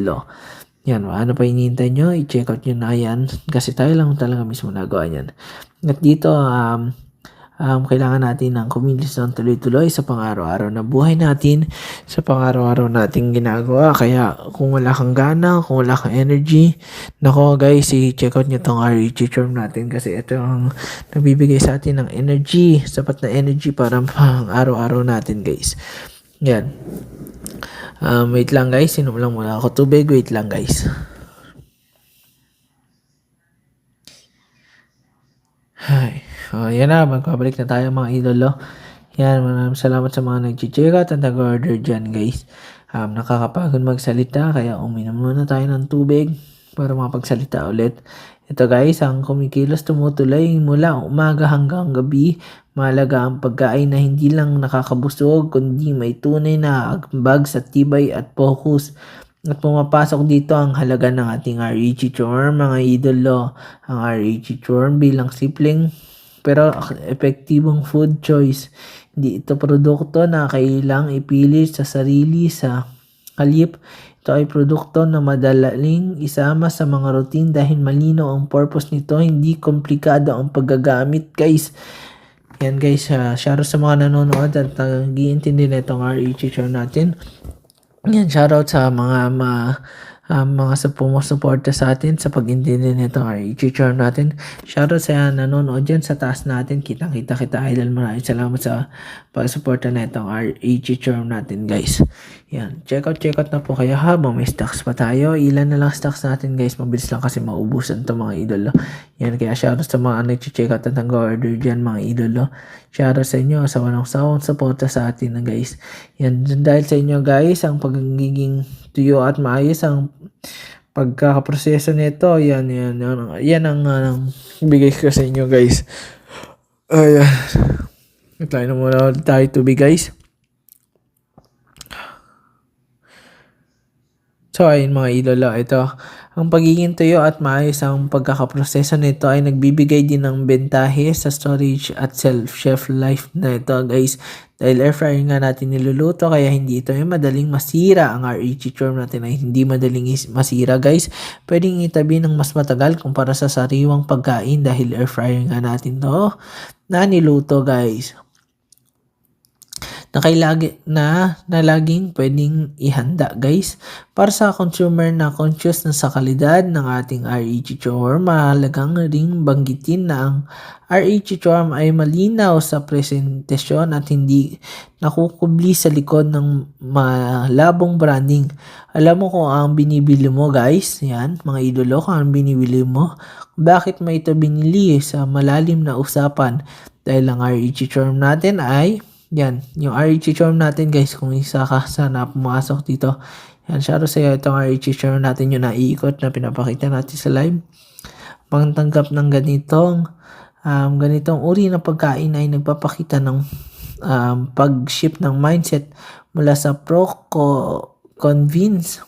Yan, ano pa hinihintay nyo? I-check out nyo na yan. Kasi tayo lang talaga mismo nagawa yan. At dito, kailangan natin ng kumilos ng tuloy-tuloy sa pang-araw-araw na buhay natin, sa pang-araw-araw nating ginagawa. Kaya kung wala kang gana, kung wala kang energy, nako guys, i-check out nyo tong REG Charm natin kasi ito ang nagbibigay sa atin ng energy, sapat na energy para pang araw-araw natin guys. Yan. Wait lang guys, inom lang muna ako tubig, wait lang guys. Ay, yan na, magpabalik na tayo mga idolo. Yan, maraming salamat sa mga nag-check out at nag-order dyan guys. Nakakapagod magsalita kaya uminom muna tayo ng tubig para makapagsalita ulit. Ito guys, ang kumikilos tumutuloy mula umaga hanggang gabi. Mahalaga ang pagkain na hindi lang nakakabusog kundi may tunay na ambag sa tibay at focus. At pumapasok dito ang halaga ng ating REG Charm, mga idolo. Ang REG Charm bilang simpleng pero epektibong food choice. Hindi ito produkto na kailang ipilit sa sarili sa halip. Ito ay produkto na madaling isama sa mga routine dahil malino ang purpose nito. Hindi komplikado ang paggagamit guys. Yan guys, shoutout sa mga nanonood at nag-iintindi na itong REG Charm natin. Yan, shoutout sa mga sumusuporta sa atin sa pag-intindi nito REG Charm natin. Shoutout sa nanonood dyan sa taas natin. Kitang-kita kita idol. Maraming salamat sa pag-suporta na itong REG Charm natin guys. Yan, check out na po kayo habang may stocks pa tayo. Ilan na lang stocks natin guys. Mabilis lang kasi maubusan to mga idolo. Yan, kaya shoutout sa mga nag-check out at nag-order dyan mga idolo. Shoutout sa inyo sa walang sawang suporta sa atin guys. Yan, dahil sa inyo guys, ang pagiging tuyo at maayos ang pagkakaproseso nito. Yan ang bigay ko sa inyo guys. Ayan. Tayo na muna tayo tubig guys. So ayun mga idolo, ito ang pagiging tuyo at maayos ang pagkakaproseso nito ay nagbibigay din ng bentahe sa storage at shelf life na ito guys. Dahil air fryer nga natin niluluto kaya hindi ito yung madaling masira. Ang REG Charm natin ay hindi madaling masira guys. Pwedeng itabi ng mas matagal kumpara sa sariwang pagkain dahil air fryer nga natin to na niluto guys. Na laging pwedeng ihanda guys. Para sa consumer na conscious na sa kalidad ng ating REG Charm, mahalagang ring banggitin na ang REG Charm ay malinaw sa presentasyon at hindi nakukubli sa likod ng malabong branding. Alam mo kung ang binibili mo guys, yan mga idolo, kung ang binibili mo, bakit mo ito binili sa malalim na usapan. Dahil ang REG Charm natin ay yan, yung REG Charm natin guys, kung isa ka sana pumasok dito. Yan, shoutout sa iyo itong REG Charm natin yung naiikot na pinapakita natin sa live. Pangtanggap ng ganitong uri ng pagkain ay nagpapakita ng pag-shift ng mindset mula sa convince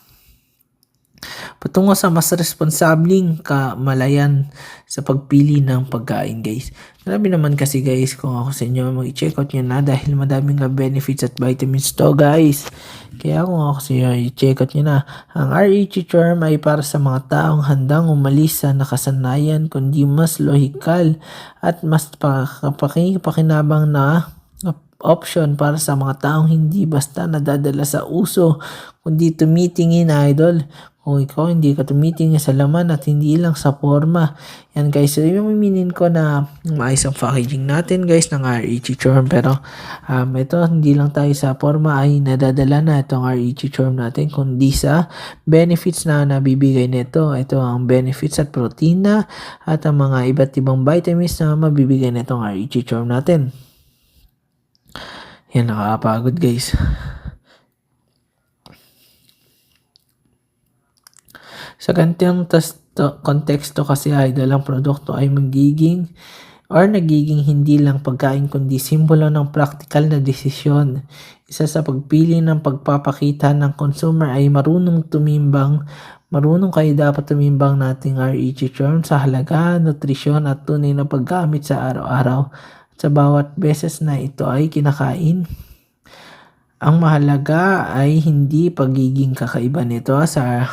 patungo sa mas responsableng kamalayan sa pagpili ng pagkain guys. Grabe naman kasi guys, kung ako sa inyo, mag-check out nyo na dahil madaming benefits at vitamins to guys. Kaya kung ako sa inyo, i-check out nyo na. Ang REG Charm ay para sa mga taong handang umalis sa nakasanayan kundi mas lohikal at mas pakinabang na option para sa mga taong hindi basta nadadala sa uso kundi tumitingin idol. Kung ikaw hindi ka tumitingin sa laman at hindi lang sa forma. Yan guys, so yung miminin ko na maayos ang packaging natin guys ng REG Charm. Pero ito hindi lang tayo sa forma ay nadadala na itong REG Charm natin kundi sa benefits na nabibigay nito. Ito ang benefits at protina at ang mga iba't ibang vitamins na mabibigay nitong REG Charm natin. Yan, nakakapagod guys. Sa ganitong konteksto kasi idol, ang produkto ay nagiging hindi lang pagkain kundi simbolo ng practical na desisyon. Isa sa pagpili ng pagpapakita ng consumer ay marunong kayo dapat tumimbang nating REG Charm sa halaga, nutrisyon at tunay na paggamit sa araw-araw. Sa bawat beses na ito ay kinakain, ang mahalaga ay hindi pagiging kakaiba nito sa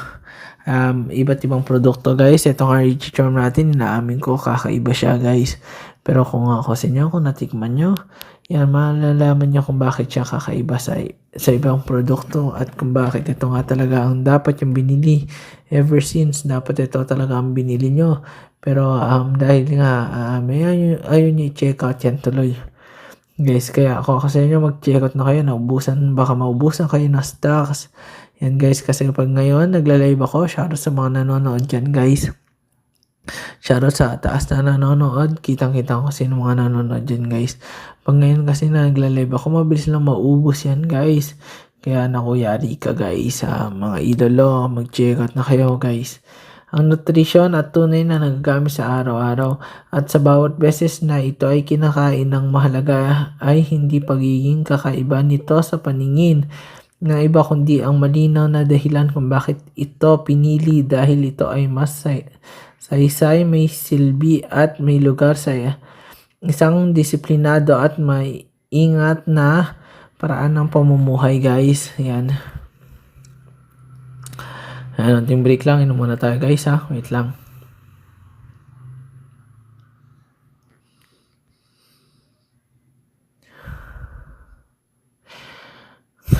iba't ibang produkto guys. Itong REG Charm natin, inaamin ko kakaiba siya guys. Pero kung ako sa inyo, kung natikman nyo, yan, malalaman nyo kung bakit siya kakaiba sa ibang produkto at kung bakit ito nga talaga ang dapat yung binili. Ever since, dapat ito talaga ang binili nyo. Pero dahil nga, ayaw nyo i-check out yan tuloy. Guys, kaya ako kasi nyo mag-check out na kayo, baka maubusan kayo ng stocks. Yan guys, kasi pag ngayon, nagla-live ako, shoutout sa mga nanonood dyan guys. Shoutout sa taas na nanonood, kitang-kita ko sino mga nanonood dyan guys. Pag ngayon kasi nagla-live ako, mabilis lang maubos yan guys. Kaya naku, yari ka guys, mga idolo, mag-check out na kayo guys. Ang nutrition at tunay na nagagamit sa araw-araw at sa bawat beses na ito ay kinakain ng mahalaga ay hindi pagiging kakaiba nito sa paningin ng iba kundi ang malinaw na dahilan kung bakit ito pinili dahil ito ay mas saysay, may silbi at may lugar sa isang disiplinado at may ingat na paraan ng pamumuhay guys. Yan. Ayan, unting break lang. Inom muna tayo guys ha. Wait lang.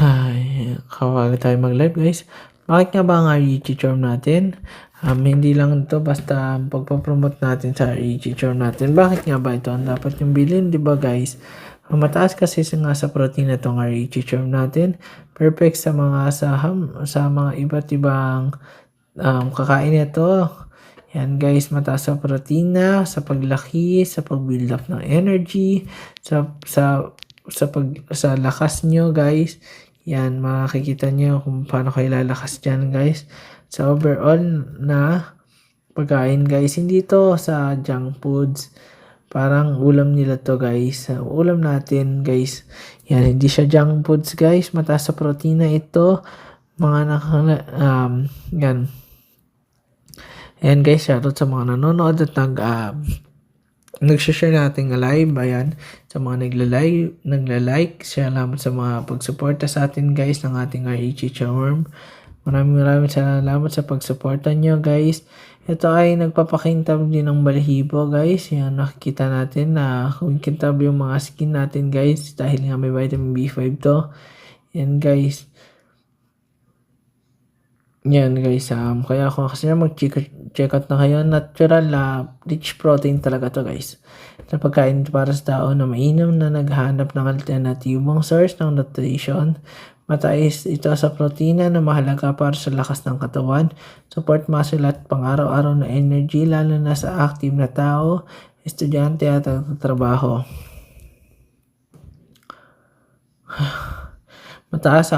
Ay, kawaga tayo mag-live guys. Bakit nga ba ang REG Charm natin? Hindi lang ito basta pagpapromote natin sa REG Charm natin. Bakit nga ba ito ang dapat yung bilhin? Diba guys? Mataas kasi nga sa protein na itong REG Charm natin. Perfect sa mga sa mga iba't ibang kakain nito. Yan guys, mataas sa protina, sa paglaki, sa pag-build up ng energy, sa lakas nyo guys. Yan, makikita nyo kung paano kayo lalakas dyan guys. Sa overall na pagkain guys, hindi to sa junk foods. Parang ulam nila to guys. Ulam natin guys. Yan, hindi siya junk foods guys. Mataas sa protina ito. Mga yan. Ayan guys, shoutout sa mga nanonood at nag-share natin live. Ayan, sa mga nagla-like. Salamat sa mga pagsuporta sa atin guys ng ating REG Charm. Maraming salamat sa pagsuporta nyo guys. Ito ay nagpapakintab din ng balahibo guys. Yan, nakikita natin na kumikintab yung mga skin natin guys. Dahil nga may vitamin B5 to. Yan guys. Yan guys. Kaya kung kasi mag-check out na kayo. Natural rich protein talaga to guys. Sa pagkain para sa tao na mainam na naghahanap ng alternatibong source ng nutrition. Mataas ito sa protina na mahalaga para sa lakas ng katawan, support muscle at pang-araw-araw na energy lalo na sa active na tao, estudyante at trabaho. Mataas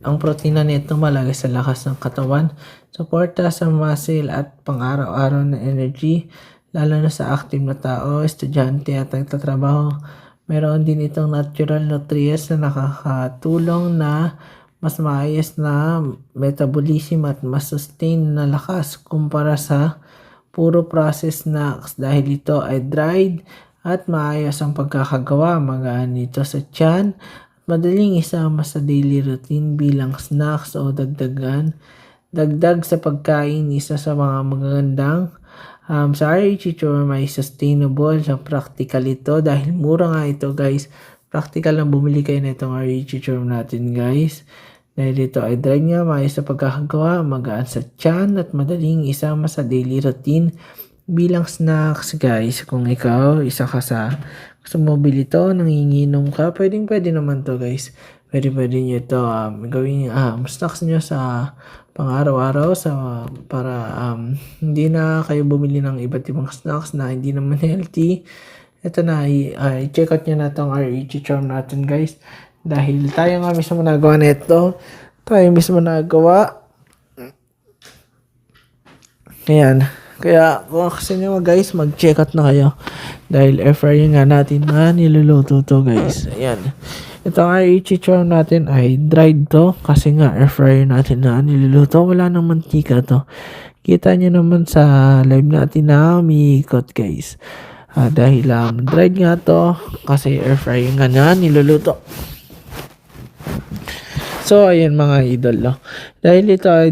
ang protina nito mahalaga sa lakas ng katawan, suporta sa muscle at pang-araw-araw na energy lalo na sa active na tao, estudyante at nagtatrabaho. Meron din itong natural nutrients na nakakatulong na mas maayos na metabolism at mas sustain na lakas kumpara sa puro processed snacks dahil ito ay dried at maayos ang pagkakagawa, magaan ito sa tiyan at madaling isama sa daily routine bilang snacks o dagdag sa pagkain. Isa sa mga magagandang sa REG Charm ay sustainable, sa practical ito dahil mura nga ito guys. Practical lang bumili kayo na itong REG Charm natin guys. Dahil ito ay dry nga, maayos sa pagkakagawa, magaan sa tiyan at madaling isama sa daily routine bilang snacks guys. Kung ikaw, isa ka sa gusto mo bili ito, nanginginom ka, pwede naman to guys. Pwede nyo ito gawin snacks nyo sa pang-araw-araw para hindi na kayo bumili ng iba't ibang snacks na hindi naman healthy. Ito na, i-check out nyo na itong REG Charm natin guys. Dahil tayo nga mismo nagawa na ito. Tayo mismo nagawa. Ayan. Kaya kung kasi nyo guys, mag-check out na kayo. Dahil air fryer nga natin na niluluto to guys. Ayan. Itong REG Charm natin ay dried to kasi nga air fryer natin na niluluto. Wala nang mantika to. Kita nyo naman sa live natin na umiikot guys. Dahil dried nga to kasi air fryer nga na niluluto. So, ayan mga idol, no? Dahil ito ay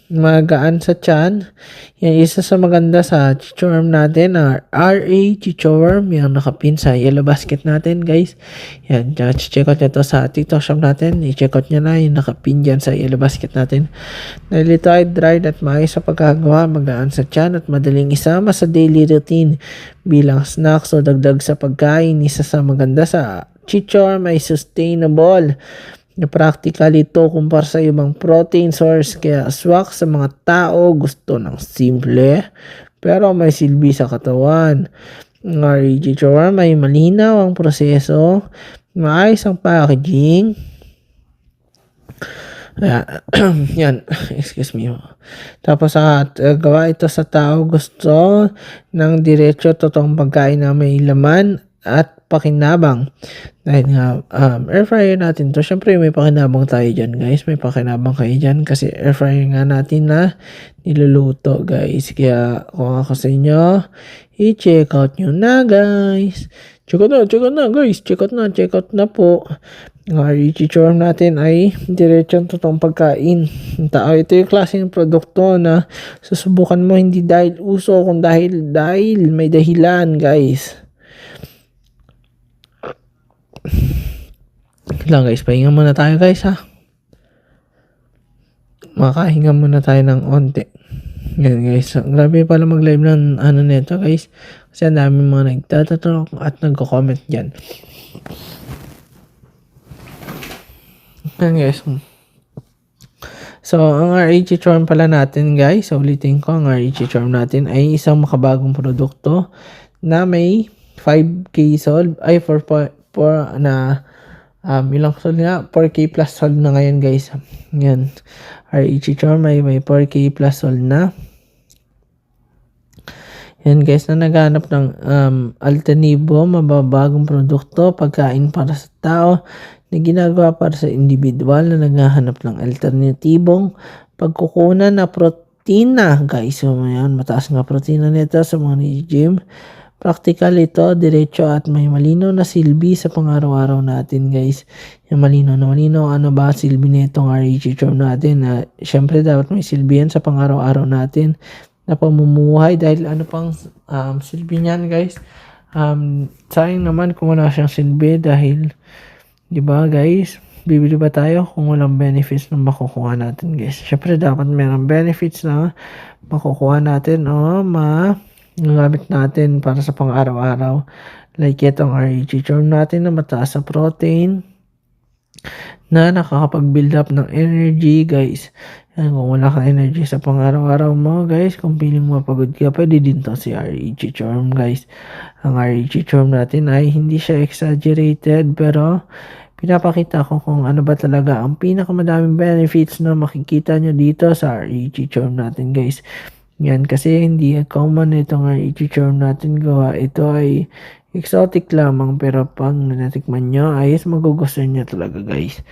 magaan sa tiyan, yan isa sa maganda sa chichorm natin, RA Chichorm, yung nakapin sa yellow basket natin, guys. Yan, check out nyo to sa TikTok shop natin. I-check out nyo na yung nakapin dyan sa yellow basket natin. Dahil ito ay dried at maayos sa pagkagawa, magaan sa tiyan at madaling isama sa daily routine bilang snacks o dagdag sa pagkain. Isa sa maganda sa chichorm ay sustainable na practical ito kumpara sa ibang protein source, kaya swak sa mga tao gusto ng simple pero may silbi sa katawan. Ang REG Chichorm ay malinaw ang proseso, maayos ang packaging. Yan, excuse me. Tapos gawa ito sa tao gusto ng diretso totoong pagkain na may laman at pakinabang. Dahil nga air fryer natin to, syempre may pakinabang tayo dyan, guys. May pakinabang kayo dyan kasi air fryer nga natin na niluluto, guys. Kaya kung ako sa inyo, i-check out nyo na, guys. Check out na, guys. Check out na po. Ang Chichorm natin ay diretsong totoong pagkain ng tao. Ito yung klase ng produkto na susubukan mo hindi dahil uso, kung dahil may dahilan, guys. Lang, guys, pahinga muna tayo, guys, ha. Makahinga muna tayo ng onti. Yan, guys. Grabe pala mag-live ng nito, guys. Kasi ang dami mga nagtatanong at nagko-comment dyan. Yan, guys. So, ang REG Chichorm pala natin, guys, ulitin ko, ang REG Chichorm natin ay isang makabagong produkto na may 5K sold, ay 4 na ilang sold nga, 4K plus sold na ngayon, guys. Yan, REG Chichorm ay may 4K plus sold na. Yan, guys, na naghanap ng alternatibo, mababagong produkto, pagkain para sa tao na ginagawa para sa individual na naghahanap ng alternatibong pagkukunan na protina, guys. So, yan, mataas nga protina nito sa mga gym. Practical ito, diretso at may malinaw na silbi sa pang-araw-araw natin, guys. Yung malinaw, ano ba silbi nitong REG Chichorm natin? Syempre, dapat may silbi yan sa pang-araw-araw natin na pamumuhay, dahil ano pang silbi niyan, guys. Sayang naman kung wala siyang silbi, dahil diba, guys, bibili ba tayo kung walang benefits na makukuha natin, guys? Syempre, dapat mayroong benefits na makukuha natin o magamit natin para sa pang-araw-araw. Like itong REG Chichorm natin na mataas sa protein na nakakapag-build up ng energy, guys. Yan, kung wala kang energy sa pang-araw-araw mo, guys, kung feeling mo pagod ka, pwede din to si REG Chichorm, guys. Ang REG Chichorm natin ay hindi siya exaggerated, pero pinapakita ko kung ano ba talaga ang pinakamadaming benefits na makikita nyo dito sa REG Chichorm natin, guys. Yan, kasi hindi common itong REG Chichorm natin gawa. Ito ay exotic lamang, pero pag natikman nyo, ayos magugustuhan nyo talaga, guys.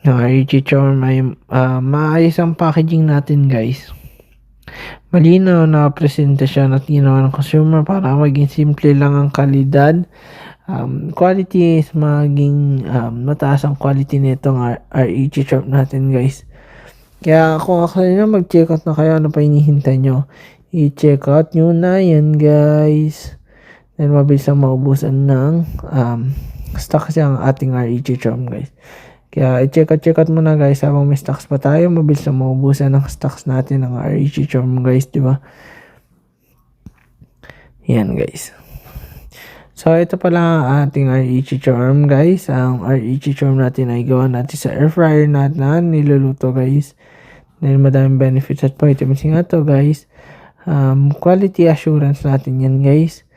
Ang REG Chichorm ay maayos ang packaging natin, guys. Malinaw na presentasyon at ginawa ng consumer para maging simple lang ang kalidad. Quality is maging mataas ang quality nitong REG Chichorm natin, guys. Kaya kung ako nyo, mag-check out na kayo. Ano pa hinihintay nyo? I-check out nyo na yan, guys. Dahil mabilis ang maubusan ng stock kasi ang ating REG Chichorm, guys. Kaya i-check out muna, guys, habang may stocks pa tayo. Mabilis ang maubusan ng stocks natin ng REG Chichorm, guys, diba? Yan, guys. So, ito pala ang ating REG Chichorm, guys. Ang REG Chichorm natin ay gawa natin sa air fryer natin na niluluto, guys. Dahil madaming benefits at vitamins nga to, guys. Quality assurance natin yan, guys.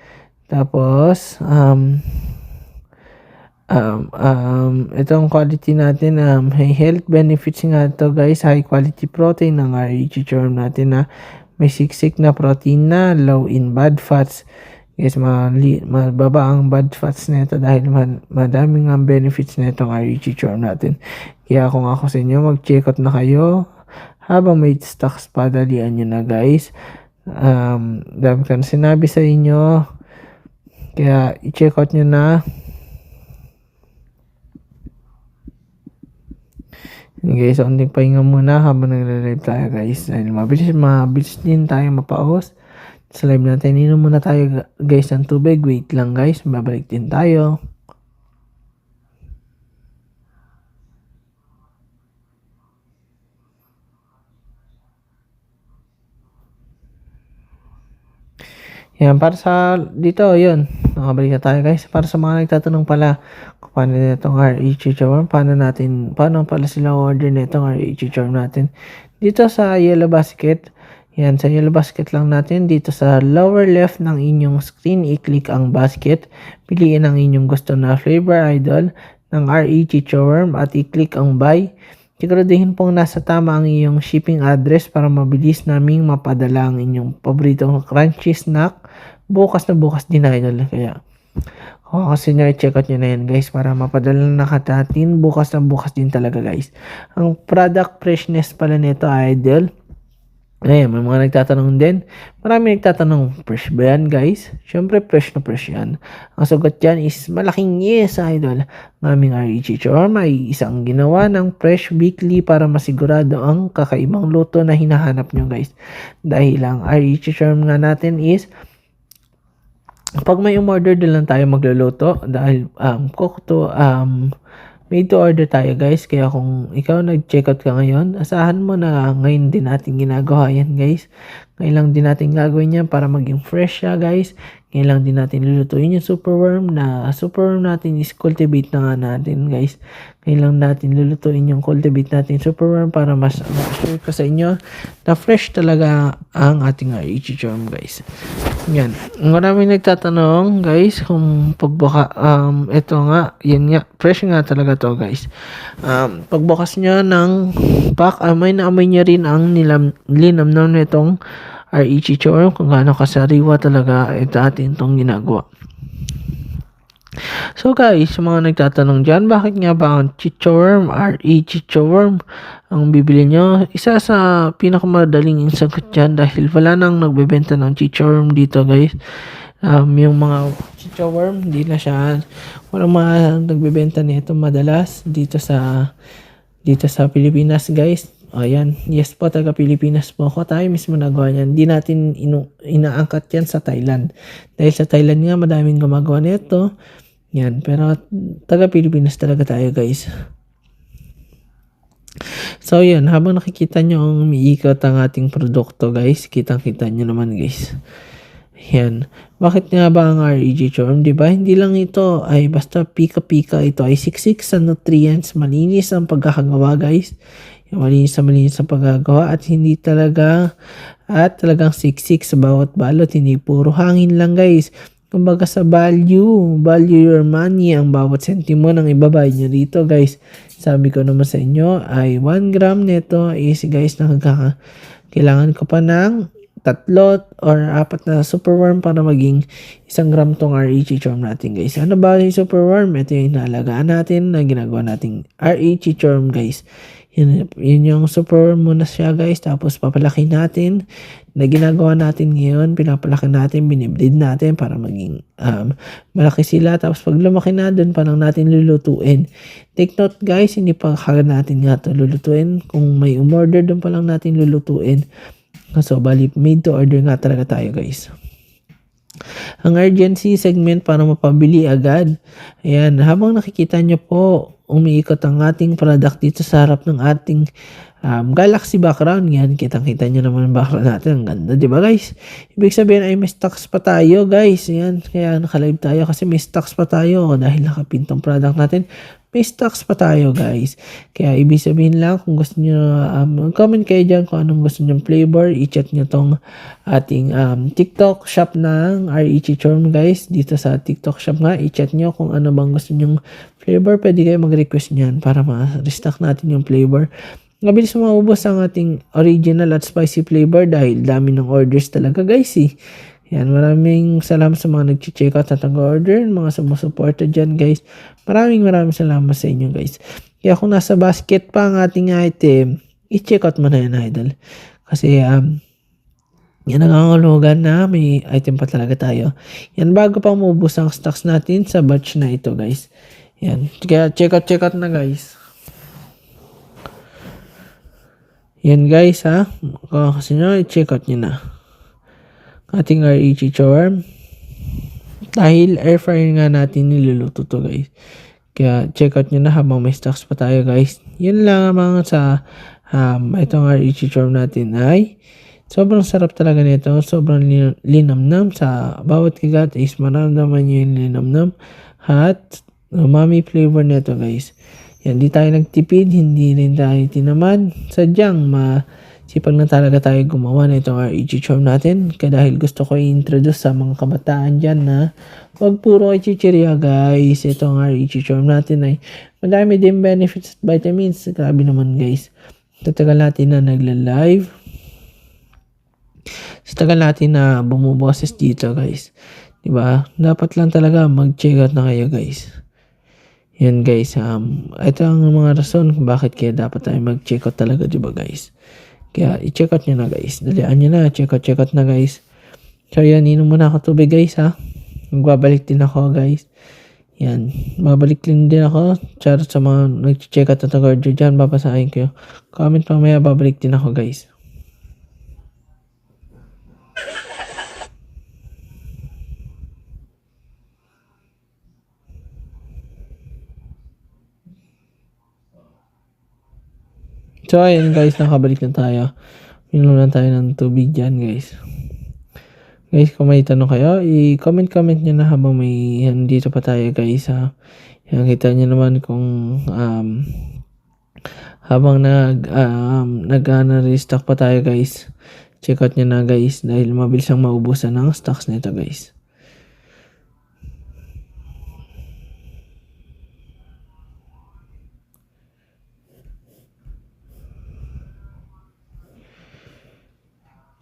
Tapos, itong quality natin, may health benefits nga to, guys. High quality protein ng REG Chichorm natin na may siksik na protein na low in bad fats. Guys, mababa ang bad fats nito dahil madaming ang benefits nitong REG Chichorm natin. Kaya kung ako sa inyo, mag-check out na kayo habang may stocks pa, dalian nyo na, guys. Dami ko na sinabi sa inyo, kaya i-check out nyo na. Guys, onting pahinga muna habang nagla-live tayo guys. Dahil mabilis din tayo mapaos. Sa live natin, inom muna tayo guys ng tubig. Wait lang guys, babalik din tayo. Yan, para sa dito, yun. Nakabalik na tayo guys. Para sa mga nagtatanong pala kung paano na itong REG charm, paano pala sila order na itong REG charm natin. Dito sa Yellow Basket, yan, sa Yellow Basket lang natin. Dito sa lower left ng inyong screen, i-click ang basket. Piliin ang inyong gusto na flavor idol ng REG charm at i-click ang buy. Siguraduhin pong nasa tama ang iyong shipping address para mabilis naming mapadala ang inyong paboritong crunchy snack. Bukas na bukas din idol. Kaya kasi check out nyo na yan guys para mapadala na natin. Bukas na bukas din talaga guys. Ang product freshness pala nito idol. Ayan, may mga nagtatanong din. Marami nagtatanong, fresh ba yan guys? Siyempre, fresh na fresh yan. Ang sagot dyan is malaking yes, idol. Ng aming REG charm ay isang ginawa ng fresh weekly para masigurado ang kakaibang luto na hinahanap nyo guys. Dahil ang REG charm nga natin is pag may umorder din lang tayo magluluto dahil made to order tayo guys. Kaya kung ikaw nag-check out ka ngayon, asahan mo na ngayon din natin ginagawa yan guys. Ngayon lang din natin gagawin yan para maging fresh siya guys. Ngayon lang din natin lulutuin yung superworm na superworm natin is cultivate na nga natin guys. Ngayon lang natin lulutuin yung cultivate natin superworm para mas ma-assure ko sa inyo na fresh talaga ang ating REG charm guys. Yan. Maraming nagtatanong guys kung pagbuka ito nga, yan nga, fresh nga talaga to guys. Pagbukas nyo ng pack, may naamoy nyo rin ang linamnam nitong REG charm kung gaano kasariwa talaga ito atin itong ginagawa. So guys, mga nagtatanong dyan, bakit nga ba ang chichorm, REG charm ang bibili nyo? Isa sa pinakamadaling sagot dyan dahil wala nang nagbebenta ng chichorm dito guys. Yung mga chichorm, hindi na siya, walang mga nagbebenta nito madalas dito sa Pilipinas guys. Ayan, yes po, taga Pilipinas po ako. Tayo mismo nagawa yan. Hindi natin inaangkat yan sa Thailand. Dahil sa Thailand nga, madaming gumagawa nito. Yan, pero taga Pilipinas talaga tayo guys. So yan, habang nakikita nyo ang umiikot ang ating produkto guys, kitang-kita nyo naman guys. Yan. Bakit nga ba ang REG charm? Diba? Hindi lang ito ay basta pika-pika. Ito ay siksik sa nutrients. Malinis ang pagkakagawa guys. Malinis ang pagkakagawa at hindi talaga talagang siksik sa bawat balot. Hindi puro hangin lang guys. Kumbaga sa value your money, ang bawat sentimo ng ibabayad nyo dito guys. Sabi ko naman sa inyo ay 1 gram nito is guys kailangan ko pa ng 3 or 4 na superworm para maging 1 gram tong REG charm natin guys. Ano ba yung superworm? Ito yung inalagaan natin na ginagawa nating REG charm guys. Yun yung superworm muna siya guys. Tapos papalaki natin na ginagawa natin ngayon. Pinapalaki natin, binibreed natin para maging malaki sila. Tapos pag lumaki na, dun pa lang natin lulutuin. Take note guys, hindi pa kagad natin nga ito lulutuin. Kung may umorder, dun pa lang natin lulutuin. So, bali, made to order nga talaga tayo guys. Ang urgency segment para mapabili agad. Ayan, habang nakikita nyo po, umiikot ang ating product dito sa harap ng ating Galaxy background. Yan, kitang-kita nyo naman ang background natin. Ang ganda, di ba guys? Ibig sabihin ay may stocks pa tayo guys. Yan, kaya nakalive tayo kasi may stocks pa tayo dahil nakapintong product natin. May stocks pa tayo guys. Kaya ibig sabihin lang kung gusto nyo, comment kayo dyan kung anong gusto nyo flavor. I-chat nyo tong ating TikTok shop ng REG charm guys. Dito sa TikTok shop nga, i-chat nyo kung ano bang gusto nyo flavor. Pwede kayo mag-request nyan para ma-restock natin yung flavor. Mabilis maubos ang ating original at spicy flavor dahil dami ng orders talaga guys eh. Yan, maraming salamat sa mga nag-check out at nag-order, mga sumusuporta dyan guys. Maraming salamat sa inyo guys. Kaya kung nasa basket pa ang ating item, i-check out mo na yan idol. Kasi yan nangangulugan na may item pa talaga tayo. Yan, bago pa maubos ang stocks natin sa batch na ito guys. Yan, kaya check out na guys. Yan guys ha. Kasi nyo, i-check out nyo na. Ating REG Charm. Dahil air fryer nga natin niluluto to guys. Kaya check out nyo na habang may stocks pa tayo guys. Yun lang mga sa itong REG Charm natin ay sobrang sarap talaga nito. Sobrang linamnam sa bawat kagat is maramdaman nyo yung linamnam. At umami flavor nito guys. Yan, di tayo nagtipid, hindi rin tayo tinaman. Sadyang sipag na talaga tayo gumawa na itong REG Charm natin. Kaya dahil gusto ko i-introduce sa mga kabataan dyan na wag puro kay chichirya guys. Itong REG Charm natin ay madami din benefits at vitamins. Grabe naman guys. Tatagal natin na nagla-live. Tatagal natin na bumuboses dito guys. Diba? Dapat lang talaga mag-check out na kayo guys. Yan guys, ito ang mga rason kung bakit kaya dapat tayo mag-check out talaga, diba guys? Kaya i-check out nyo na guys. Dalian nyo na, check out na guys. So yan, inom muna ako tubig guys ha. Magbabalik din ako guys. Yan, babalik din ako. Charot sa mga nag-check out na taga-order dyan, babasahin ko. Comment mamaya, babalik din ako guys. So, ayun guys, nakabalik na tayo. Minom lang tayo ng tubig dyan guys. Guys, kung may tanong kayo, i-comment nyo na habang may dito pa tayo guys ha. Yan, kita nyo naman kung habang nag-restock pa tayo guys. Check out nyo na guys dahil mabilis ang maubusan ng stocks nito guys.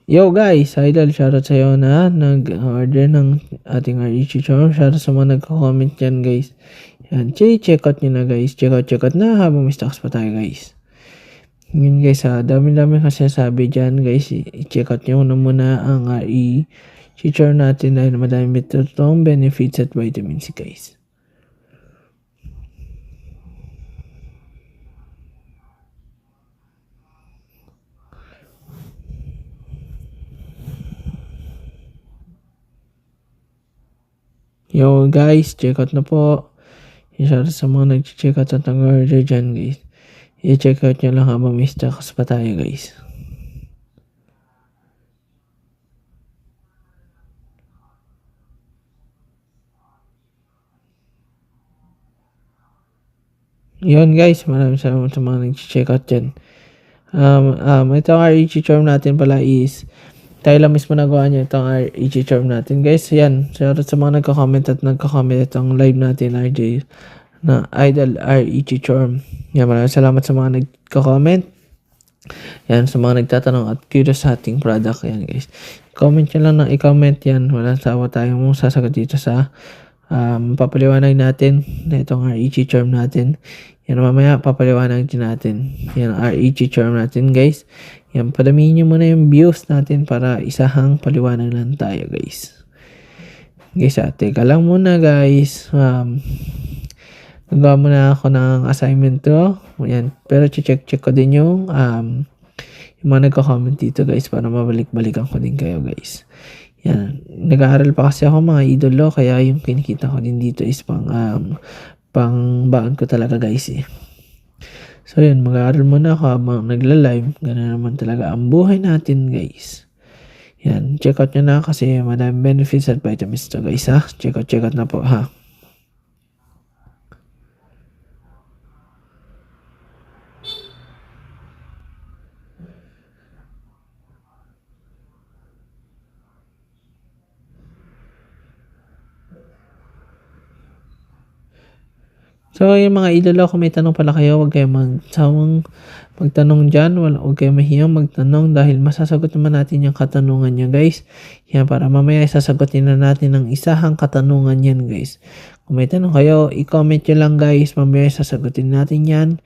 Yo guys, idol, shoutout sa'yo na nag-order ng ating REG Charm. Shoutout sa mga nagko-comment dyan guys. Yan, check out nyo na guys. Check out na habang may stocks pa tayo guys. Yun guys ha, dami-dami kasi sabi dyan guys. I-check out nyo na muna ang REG Charm natin dahil madami mitutong benefits at vitamin C guys. Yo guys, check out na po. Isa sa mga nag-check out at nag-order dyan guys. I-check out nyo lang habang may stocks pa tayo guys. Yun guys, maraming salamat sa mga nag-check out dyan. Itong REG Charm natin pala is tayo lang mismo nagawa niya itong REG Charm natin guys. Yan, shoutout sa mga nagko-comment itong live natin RJ na Idol REG Charm. Yan, maraming salamat sa mga nagko-comment. Yan, sa mga nagtatanong at curious sa ating product. Yan guys, comment nyo lang ng i-comment yan. Walang sawa tayo mong sasagot dito sa papaliwanag natin na itong REG Charm natin. Yan, mamaya papaliwanag din natin yan REG Charm natin guys. Yan, padamihin nyo muna yung views natin para isahang paliwanag lang tayo guys. Guys, teka lang muna guys. Nagawa muna ako ng assignment to. Yan, pero check ko din yung mga nagko-comment dito guys para mabalik-balikan ko din kayo guys. Yan, nag-aaral pa kasi ako mga idolo kaya yung kinikita ko din dito is pang baon ko talaga guys eh. So yun, mag-aaral muna ako habang nagla-live. Ganun naman talaga ang buhay natin guys. Yan, check out nyo na kasi madaming benefits at vitamins to guys ha. Check out na po ha. So, yung mga idolo, kung may tanong pala kayo, huwag kayong magsawang magtanong dyan. Huwag kayong mahiyang magtanong dahil masasagot naman natin yung katanungan nyo, guys. Yan, para mamaya sasagutin na natin ng isahang katanungan yan, guys. Kung may tanong kayo, i-comment nyo lang, guys. Mamaya sasagutin natin yan.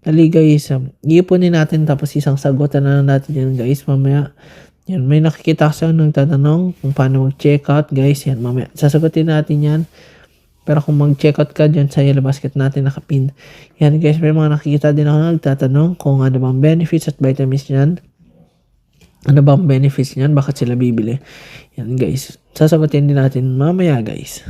Dali, guys. Iipunin natin tapos isang sagutan na natin yan, guys. Mamaya, yan, may nakikita kasi ng tatanong kung paano mag-check out, guys. Yan, mamaya sasagutin natin yan. Pero kung mag-check out ka dyan sa yellow basket natin nakapin. Yan guys, may mga nakikita din ako nagtatanong kung ano bang benefits at vitamins niyan. Ano bang benefits niyan? Bakit sila bibili? Yan guys, sasagutin din natin mamaya guys.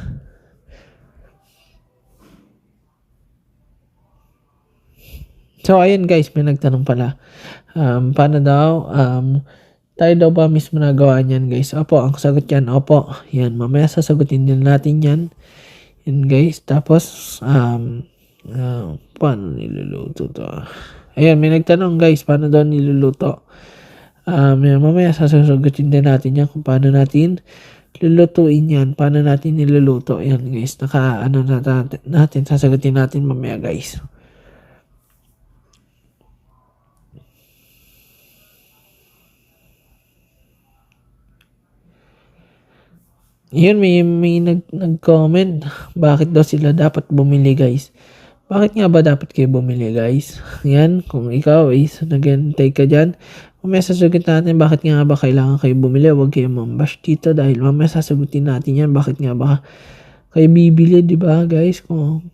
So, ayun guys, may nagtanong pala. Paano daw, tayo daw ba mismo nagawa niyan guys? Opo, ang sagot yan, opo. Yan, mamaya sasagutin din natin yan. Yan guys, tapos, paano niluluto to? Ayan, may nagtanong guys, paano daw niluluto? Mamaya sasagutin din natin yan kung paano natin lulutuin yan. Paano natin niluluto yan guys. Natin, sasagutin natin mamaya guys. Yun, may nag-comment. Bakit daw sila dapat bumili guys? Bakit nga ba dapat kayo bumili guys? Yan, kung ikaw is nag-antay ka dyan, mamaya sasagutin natin bakit nga ba kailangan kayo bumili. Huwag kayo mambash dito dahil mamaya sasagutin natin yan. Bakit nga ba kayo bibili, di ba guys? Kung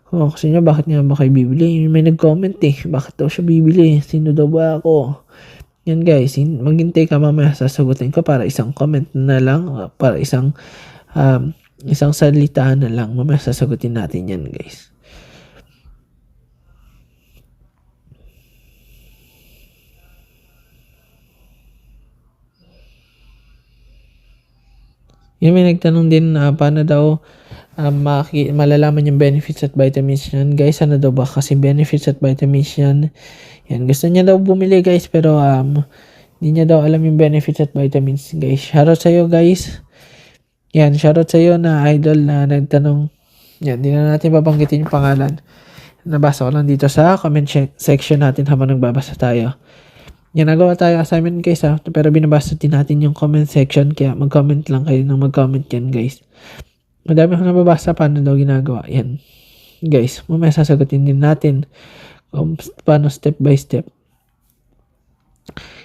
kasi nyo, bakit nga ba kayo bibili? May nag-comment bakit daw siya bibili? Sino daw ba ako? Yan guys, maghintay ka mamaya sasagutin ko para isang comment na lang, para isang salita na lang. Mamaya sasagutin natin yan guys. Yung may nagtanong din paano daw malalaman yung benefits at vitamins yan. Guys, ano daw ba kasi benefits at vitamins yan? Yan, gusto niya daw bumili guys, pero hindi niya daw alam yung benefits at vitamins guys. Shoutout sa'yo guys. Yan, shoutout sa'yo na idol na nagtanong. Yan, hindi na natin babanggitin yung pangalan. Nabasa ko lang dito sa comment section natin habang nagbabasa tayo. Yan, nagawa tayo assignment guys pero binabasa din natin yung comment section, kaya mag-comment lang kayo ng mag-comment yan guys. Madami akong nababasa paano daw ginagawa. Yan guys, mamaya sasagutin din natin paano step by step.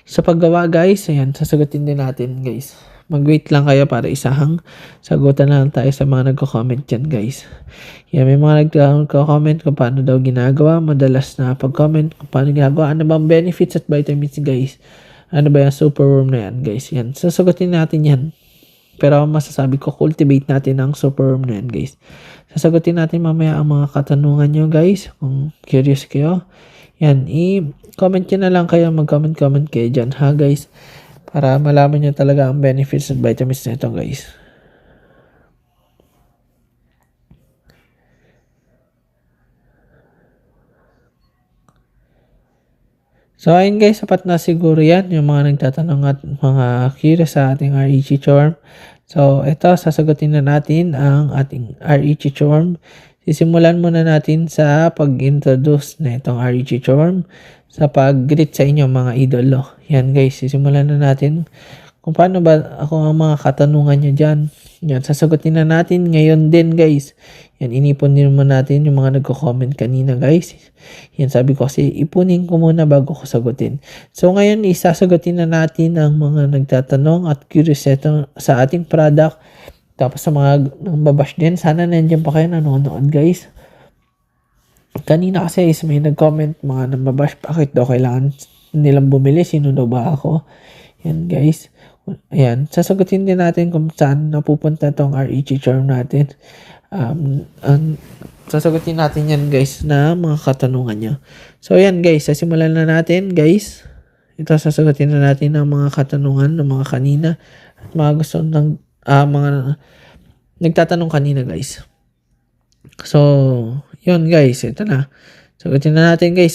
Sa paggawa guys, ayan, sasagutin din natin guys. Mag-wait lang kayo para isahang sagutan na lang tayo sa mga nagko-comment dyan guys. Yan, may mga nagko-comment kung paano daw ginagawa. Madalas na pag-comment kung paano ginagawa. Ano bang benefits at vitamins guys? Ano ba yung superworm na yan guys? Yan, sasagutin natin yan. Pero masasabi ko, cultivate natin ang superworm na yan guys. Sasagutin natin mamaya ang mga katanungan nyo guys. Kung curious kayo, yan, i-comment nyo na lang kayo. Mag-comment kayo dyan ha guys. Para malaman nyo talaga ang benefits at vitamins nito guys. So ayun guys, sapat na siguro yan yung mga nagtatanong at mga curious sa ating REG Charm. So ito, sasagutin na natin ang ating REG Charm. Sisimulan muna natin sa pag-introduce na itong REG Charm, sa pag-greet sa inyo mga idolo. Yan guys, sisimulan na natin kung paano ba ako ang mga katanungan nyo dyan. Yan, sasagutin na natin ngayon din guys. Yan, inipon din muna natin yung mga nagko-comment kanina guys. Yan, sabi ko kasi ipunin ko muna bago ko sagutin. So ngayon, isasagutin na natin ang mga nagtatanong at curious sa ating product. Tapos sa mga babash din, sana nandiyan pa kayo nanonood guys. Kanina kasi may nag-comment mga nambabash, bakit daw kailangan nilang bumili, sino daw ba ako? Yan guys. Ayan, sasagutin din natin kung saan napupunta tong REG Charm natin. Sasagutin natin yan guys na mga katanungan nyo. So ayan guys, sasimulan na natin guys. Ito, sasagutin na natin ang mga katanungan ng mga kanina at mga gusto ng mga nagtatanong kanina guys. So yun guys, ito na. Sagutin na natin guys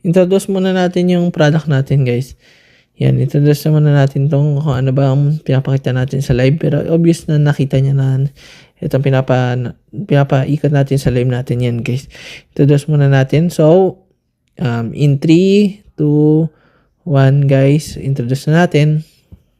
Introduce muna natin yung product natin guys. Yan, introduce muna natin kung ano ba ang pinapakita natin sa live. Pero obvious na nakita niya na itong pinapaikot natin sa live natin yan guys. Introduce muna natin. So, in 3, 2, 1 guys, introduce na natin.